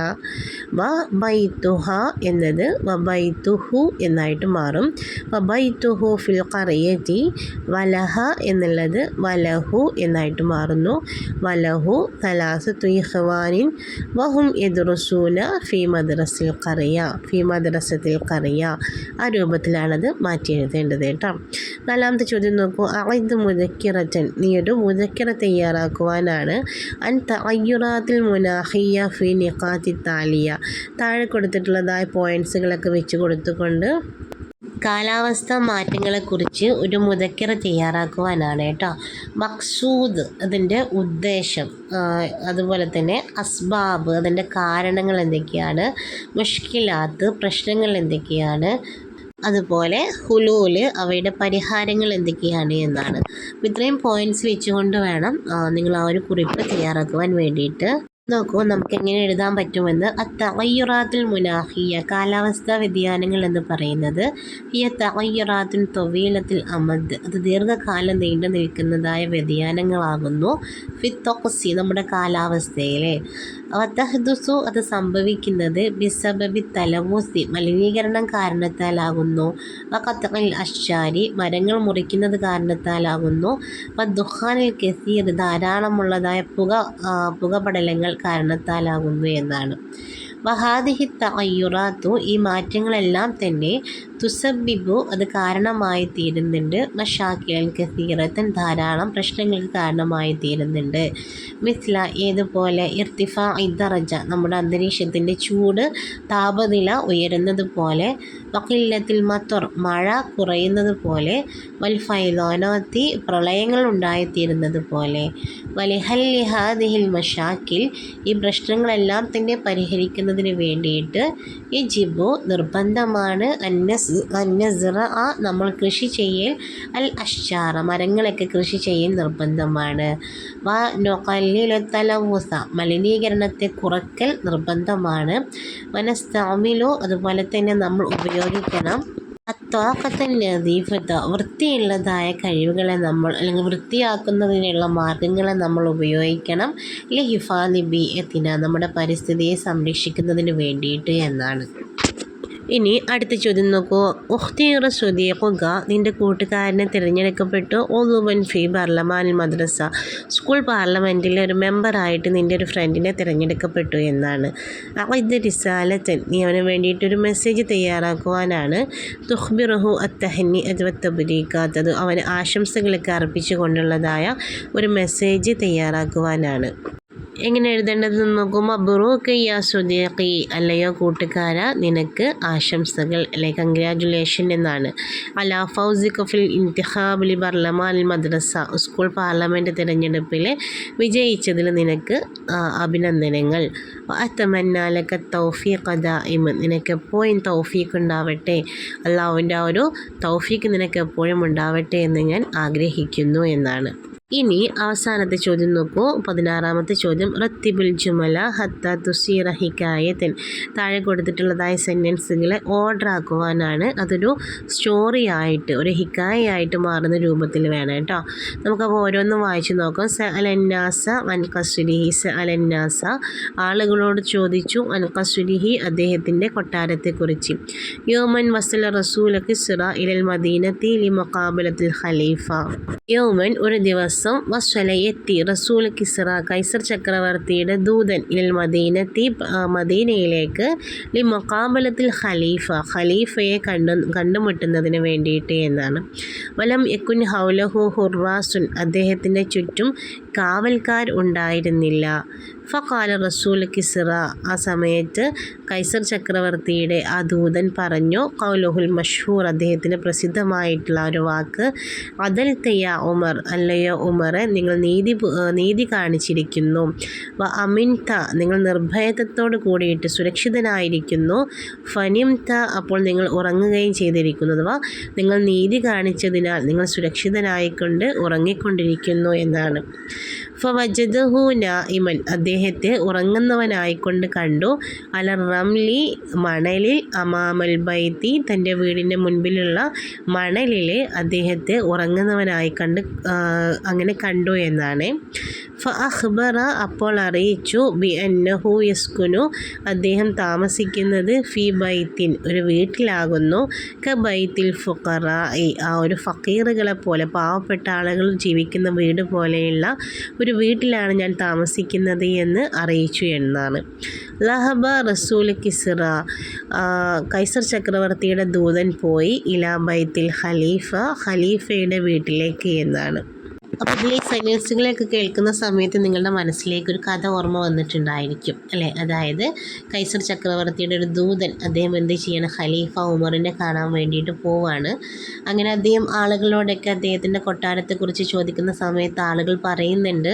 [SPEAKER 1] വബൈതുഹ എന്നത് വബൈതുഹു എന്നായിട്ട് മാറും. വബൈതുഹു ഫിൽ ഖറിയത്തി. വലഹ എന്നുള്ളത് വലഹു എന്നായിട്ട് മാറുന്നു. വലഹു സലാസത്തു ഇഖ്വാനിൻ വഹും യദ്റുസൂന ഫി മദ്രസിൽ ഖറിയ, ഫി മദ്രസത്തിൽ ഖറിയ. ആ രൂപത്തിലാണത് മാറ്റി എഴുതേണ്ടത് കേട്ടോ. 4ാമത്തെ ചോദ്യം നോക്കൂ. അഇദ് മുദക്കിറത്തൻ, നീ ഒരു മുദക്കിറ തയ്യാറാക്കുവാനാണ്. അൻ തഗയ്യുറാത്തിൽ മുനാഹിയ ഫി നിഖാത്തി താലിയ, താഴെ കൊടുത്തിട്ടുള്ളതായ പോയിൻറ്റ്സുകളൊക്കെ വെച്ച് കൊടുത്തുകൊണ്ട് കാലാവസ്ഥ മാറ്റങ്ങളെക്കുറിച്ച് ഒരു മുദക്കിറ തയ്യാറാക്കുവാനാണ് കേട്ടോ. മക്സൂദ്, അതിൻ്റെ ഉദ്ദേശം, അതുപോലെ തന്നെ അസ്ബാബ്, അതിൻ്റെ കാരണങ്ങൾ എന്തൊക്കെയാണ്, മുഷ്കിലാത്ത്, പ്രശ്നങ്ങൾ എന്തൊക്കെയാണ്, അതുപോലെ ഹുലൂല്, അവയുടെ പരിഹാരങ്ങൾ എന്തൊക്കെയാണ് എന്നാണ്. ഇത്രയും പോയിൻറ്റ്സ് വെച്ചുകൊണ്ട് വേണം നിങ്ങൾ ആ ഒരു കുറിപ്പ് തയ്യാറാക്കുവാൻ വേണ്ടിയിട്ട്. നോക്കൂ, നമുക്ക് എങ്ങനെ എഴുതാൻ പറ്റുമെന്ന്. അത്തഗയ്യുറാത്തുൽ മുനാഹിയ, കാലാവസ്ഥാ വ്യതിയാനങ്ങൾ എന്ന് പറയുന്നത് ഹിയ തഗയ്യുറാത്തുൻ തൊവീലത്തിൽ അമദ്, അത് ദീർഘകാലം നീണ്ടു നിൽക്കുന്നതായ വ്യതിയാനങ്ങളാകുന്നു. ഫിത്തൊക്സി, നമ്മുടെ കാലാവസ്ഥയിലെ. വതഹ്ദുസു, അത് സംഭവിക്കുന്നത് ബിസബബി തലവൂസി, മലിനീകരണം കാരണത്താലാകുന്നു. വഖത്ഇൽ അശ്ശാരി, മരങ്ങൾ മുറിക്കുന്നത് കാരണത്താലാകുന്നു. വദ്ദുഖാനിൽ കസീർ, ധാരാളമുള്ളതായ പുകപടലങ്ങൾ കാരണത്താലാകുന്നു എന്നാണ്. വഹാദിഹി തഗയ്യുറാത്തു, ഈ മാറ്റങ്ങളെല്ലാം തന്നെ തുസബിബു, അത് കാരണമായി തീരുന്നുണ്ട്. മഷാക്കിൽ കസീറത്തൻ, ധാരാളം പ്രശ്നങ്ങൾക്ക് കാരണമായി തീരുന്നുണ്ട്. മിസ്ല, ഏതുപോലെ, ഇർത്തിഫാ ഇദ്ദറജ, നമ്മുടെ അന്തരീക്ഷത്തിൻ്റെ ചൂട്, താപനില ഉയരുന്നത് പോലെ. വഖില്ലത്തിൽ മത്വർ, മഴ കുറയുന്നത് പോലെ. വൽ ഫൈലോനത്തി, പ്രളയങ്ങൾ ഉണ്ടായിത്തീരുന്നത് പോലെ. വലിഹല്ലി ഹാദിഹിൽ മഷാക്കിൽ, ഈ പ്രശ്നങ്ങളെല്ലാം തന്നെ പരിഹരിക്കുന്നതിന് വേണ്ടിയിട്ട് യജിബു, നിർബന്ധമാണ്, അന്നസ്റ, നമ്മൾ കൃഷി ചെയ്യൽ, അൽ അശ്ശാറ, മരങ്ങളൊക്കെ കൃഷി ചെയ്യൽ നിർബന്ധമാണ്. വ നുഖല്ലിലു തലവൂസ, മലിനീകരണത്തെ കുറയ്ക്കൽ നിർബന്ധമാണ്. വനസ്തഅമിലു, അതുപോലെ തന്നെ നമ്മൾ ഉപയോഗിക്കണം. അത്വാഖത്തൻ നദീഫത്ത, വൃത്തിയുള്ളതായ കഴിവുകളെ നമ്മൾ, അല്ലെങ്കിൽ വൃത്തിയാക്കുന്നതിനുള്ള മാർഗങ്ങളെ നമ്മൾ ഉപയോഗിക്കണം. ലിഹിഫാദി ബിഅത്തിന, നമ്മുടെ പരിസ്ഥിതിയെ സംരക്ഷിക്കുന്നതിന് വേണ്ടിയിട്ട് എന്നാണ്. ഇനി അടുത്ത ചോദ്യം നോക്കൂ. ഉഖ്തിയറ സ്വദീഖുക, നിൻ്റെ കൂട്ടുകാരനെ തിരഞ്ഞെടുക്കപ്പെട്ടു. ഉളുവൻ ഫി ബർലമാനിൽ മദ്രസ, സ്കൂൾ പാർലമെൻറ്റിലെ ഒരു മെമ്പറായിട്ട് നിൻ്റെ ഒരു ഫ്രണ്ടിനെ തിരഞ്ഞെടുക്കപ്പെട്ടു എന്നാണ്. ഇത് റിസാലത്തൻ, നീ അവന് വേണ്ടിയിട്ടൊരു മെസ്സേജ് തയ്യാറാക്കുവാനാണ്. തുഖ്ബിറുഹു അത്തഹന്നി അദ്വത്തബരീക്കാത്ത്, അത് അവന് ആശംസകളൊക്കെ അർപ്പിച്ചു കൊണ്ടുള്ളതായ ഒരു മെസ്സേജ് തയ്യാറാക്കുവാനാണ്. എങ്ങനെ എഴുതേണ്ടതെന്ന് നോക്കും. മബ്റൂക്ക് യാ സ്വദീഖി, അല്ലയോ കൂട്ടുകാര, നിനക്ക് ആശംസകൾ, അല്ലെ കൺഗ്രാജുലേഷൻ എന്നാണ്. അലാ ഫൗസിക ഫിൽ ഇന്തിഖാബ് ലി ബർലമാനിൽ മദ്രസ, സ്കൂൾ പാർലമെൻറ്റ് തിരഞ്ഞെടുപ്പിൽ വിജയിച്ചതിൽ നിനക്ക് അഭിനന്ദനങ്ങൾ. അത്തമന്നാലക തൗഫീഖ ദായിമൻ, നിനക്ക് എപ്പോഴും തൗഫീഖ് ഉണ്ടാവട്ടെ, അള്ളാഹുവിൻ്റെ ആ ഒരു തൗഫീഖ് നിനക്ക് എപ്പോഴും ഉണ്ടാവട്ടെ എന്ന് ഞാൻ ആഗ്രഹിക്കുന്നു എന്നാണ്. ഇനി അവസാനത്തെ ചോദ്യം നോക്കൂ. 16ാമത്തെ ചോദ്യം. റത്തിബുൽ ജുമല ഹത്ത തുസീറ ഹിക്കായത്തൻ, താഴെ കൊടുത്തിട്ടുള്ളതായ സെൻറ്റൻസുകളെ ഓർഡർ ആക്കുവാനാണ്. അതൊരു സ്റ്റോറി ആയിട്ട്, ഒരു ഹിക്കായായിട്ട് മാറുന്ന രൂപത്തിൽ വേണം കേട്ടോ. നമുക്കപ്പോൾ ഓരോന്നും വായിച്ച് നോക്കാം. സ അലന്നാസ അൻകസുലിഹി, സ അലന്നാസ, ആളുകളോട് ചോദിച്ചു, അൻകസുലിഹി, അദ്ദേഹത്തിൻ്റെ കൊട്ടാരത്തെക്കുറിച്ച്. യോമൻ വസല റസൂലക്ക് സിറ ഇലൽ മദീനത്തി ലി മുഖാബലത്തിൽ ഖലീഫ, യോമൻ ഒരു ദിവസം, വസ്വല എത്തി, റസൂൽ കിസ്റ, കൈസർ ചക്രവർത്തിയുടെ ദൂതൻ, ഇൽ മദീനത്തി, മദീനയിലേക്ക്, ലി മുഖാബലത്തിൽ ഖലീഫ, ഖലീഫയെ കണ്ടുമുട്ടുന്നതിന് വേണ്ടിയിട്ട് എന്നാണ്. വലം യക്കുൻ ഹൗലഹു ഹുറാസുൻ, അദ്ദേഹത്തിൻ്റെ ചുറ്റും കാവൽക്കാർ ഉണ്ടായിരുന്നില്ല. ഫഖാല റസൂൽ കിസ്റ, ആ സമയത്ത് കൈസർ ചക്രവർത്തിയുടെ ആ ദൂതൻ പറഞ്ഞു, ഖൗലുഹുൽ മഷ്ഹൂർ, അദ്ദേഹത്തിന് പ്രസിദ്ധമായിട്ടുള്ള ഒരു വാക്ക്, അദൽ തയ്യ ഉമർ, അല്ലയോ ഉമറെ, നിങ്ങൾ നീതി കാണിച്ചിരിക്കുന്നു. വ അമിൻത, നിങ്ങൾ നിർഭയത്വത്തോട് കൂടിയിട്ട് സുരക്ഷിതനായിരിക്കുന്നു. ഫനിംത, അപ്പോൾ നിങ്ങൾ ഉറങ്ങുകയും ചെയ്തിരിക്കുന്നു, അഥവാ നിങ്ങൾ നീതി കാണിച്ചതിനാൽ നിങ്ങൾ സുരക്ഷിതനായിക്കൊണ്ട് ഉറങ്ങിക്കൊണ്ടിരിക്കുന്നു എന്നാണ്. ഫവജദഹു നായിമൻ, അദ്ദേഹത്തെ ഉറങ്ങുന്നവനായിക്കൊണ്ട് കണ്ടു. അലർ റംലി, മണലിൽ, അമാമൽ ബൈത്തി, തൻ്റെ വീടിൻ്റെ മുൻപിലുള്ള മണലിൽ അദ്ദേഹത്തെ ഉറങ്ങുന്നവനായി അങ്ങനെ കണ്ടു എന്നാണ്. ഫഅഖ്ബറ, അപ്പോൾ അറിയിച്ചു, ബി അന്നഹു യസ്കുനു, അദ്ദേഹം താമസിക്കുന്നത് ഫി ബൈത്തിൻ, ഒരു വീട്ടിലാകുന്നു, ക ബൈത്തിൽ ഫുഖറാഇ, ആ ഒരു ഫക്കീറുകളെ പോലെ, പാവപ്പെട്ട ആളുകൾ ജീവിക്കുന്ന വീട് പോലെയുള്ള ഒരു വീട്ടിലാണ് ഞാൻ താമസിക്കുന്നത് എന്ന് അറിയിച്ചു എന്നാണ്. ലഹബ റസൂൽ കിസ്റ, കൈസർ ചക്രവർത്തിയുടെ ദൂതൻ പോയി, ഇലാ ബൈത്തിൽ ഖലീഫ, ഖലീഫയുടെ വീട്ടിലേക്ക് എന്നാണ്. അപ്പോൾ ഇതിൽ ഈ സെൻറ്റൻസുകളൊക്കെ കേൾക്കുന്ന സമയത്ത് നിങ്ങളുടെ മനസ്സിലേക്ക് ഒരു കഥ ഓർമ്മ വന്നിട്ടുണ്ടായിരിക്കും അല്ലേ. അതായത് കൈസർ ചക്രവർത്തിയുടെ ഒരു ദൂതൻ, അദ്ദേഹം എന്ത് ചെയ്യണം, ഖലീഫ ഉമറിനെ കാണാൻ വേണ്ടിയിട്ട് പോവാണ്. അങ്ങനെ അദ്ദേഹം ആളുകളോടൊക്കെ അദ്ദേഹത്തിൻ്റെ കൊട്ടാരത്തെക്കുറിച്ച് ചോദിക്കുന്ന സമയത്ത് ആളുകൾ പറയുന്നുണ്ട്,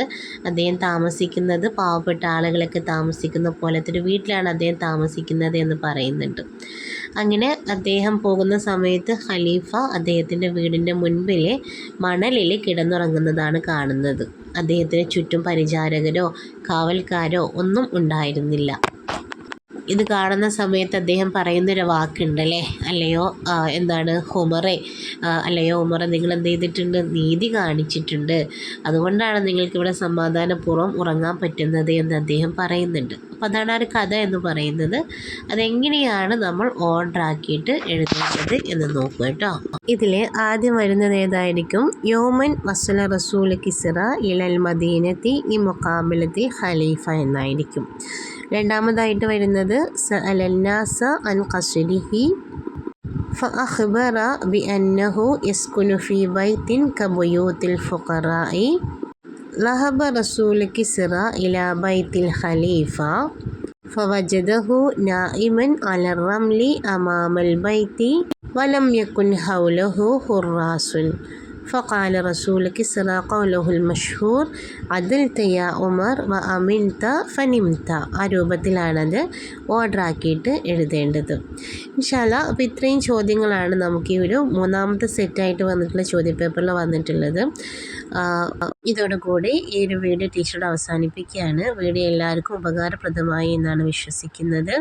[SPEAKER 1] അദ്ദേഹം താമസിക്കുന്നത് പാവപ്പെട്ട ആളുകളൊക്കെ താമസിക്കുന്ന പോലത്തെ ഒരു വീട്ടിലാണ് അദ്ദേഹം താമസിക്കുന്നത് എന്ന് പറയുന്നുണ്ട്. അങ്ങനെ അദ്ദേഹം പോകുന്ന സമയത്ത് ഖലീഫ അദ്ദേഹത്തിൻ്റെ വീടിൻ്റെ മുൻപിൽ മണലിൽ കിടന്നുറങ്ങുന്നതാണ് കാണുന്നത്. അദ്ദേഹത്തിന് ചുറ്റും പരിചാരകരോ കാവൽക്കാരോ ഒന്നും ഉണ്ടായിരുന്നില്ല. ഇത് കാണുന്ന സമയത്ത് അദ്ദേഹം പറയുന്നൊരു വാക്കുണ്ടല്ലേ, അല്ലയോ എന്താണ് ഉമറെ, അല്ലയോ ഉമറെ, നിങ്ങൾ എന്ത് ചെയ്തിട്ടുണ്ട്, നീതി കാണിച്ചിട്ടുണ്ട്, അതുകൊണ്ടാണ് നിങ്ങൾക്കിവിടെ സമാധാനപൂർവ്വം ഉറങ്ങാൻ പറ്റുന്നത് എന്ന് അദ്ദേഹം പറയുന്നുണ്ട്. അപ്പോൾ അതാണ് ആ ഒരു കഥ എന്ന് പറയുന്നത്. അതെങ്ങനെയാണ് നമ്മൾ ഓർഡർ ആക്കിയിട്ട് എഴുതേണ്ടത് എന്ന് നോക്കുക കേട്ടോ. ഇതിൽ ആദ്യം വരുന്നത് ഏതായിരിക്കും, യോമൻ വസല റസൂൽ കിസ്റ ഇലൽ മദീനത്തി ഈ മുഖാബിലത്തിൽ ഖലീഫ എന്നായിരിക്കും. രണ്ടാമതായിട്ട് വരുന്നത് സഅലന്നാസ അൻ ഖസ്രിഹി ഫഅഖ്ബറ ബിഅന്നഹു യസ്കുനു ഫീ ബൈത്തിൻ കബുയൂത്തിൽ ഫുഖറാഇ. ലഹബ റസൂൽ കിസ്റ ഇലാ ബൈത്തിൽ ഖലീഫ ഫവജദഹു നായിമൻ അലർ റംലി അമാമൽ ബൈത്തി വലം യകുൻ ഹൗലഹു ഹുറാസുൻ. ഫഖാല റസൂൽ കിസ്റ ഖൗലുഹുൽ മഷ്ഹൂർ അദൽത യാ ഉമർ വ അമിൻത ഫനിംത. ആ രൂപത്തിലാണത് ഓർഡർ ആക്കിയിട്ട് എഴുതേണ്ടത്. ഇൻഷാ അല്ലാഹ്. അപ്പോൾ ഇത്രയും ചോദ്യങ്ങളാണ് നമുക്ക് ഈ ഒരു മൂന്നാമത്തെ സെറ്റായിട്ട് വന്നിട്ടുള്ള ചോദ്യപേപ്പറിൽ വന്നിട്ടുള്ളത്. ഇതോടുകൂടി ഈ ഒരു വീഡിയോ ടീച്ചറോട് അവസാനിപ്പിക്കുകയാണ്. വീഡിയോ എല്ലാവർക്കും ഉപകാരപ്രദമായി എന്നാണ് വിശ്വസിക്കുന്നത്.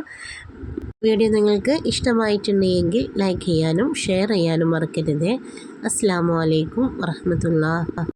[SPEAKER 1] വീഡിയോ നിങ്ങൾക്ക് ഇഷ്ടമായിട്ടുണ്ടെങ്കിൽ ലൈക്ക് ചെയ്യാനും ഷെയർ ചെയ്യാനും മറക്കരുത്. അസ്സലാമു അലൈക്കും വറഹ്മത്തുള്ളാഹി.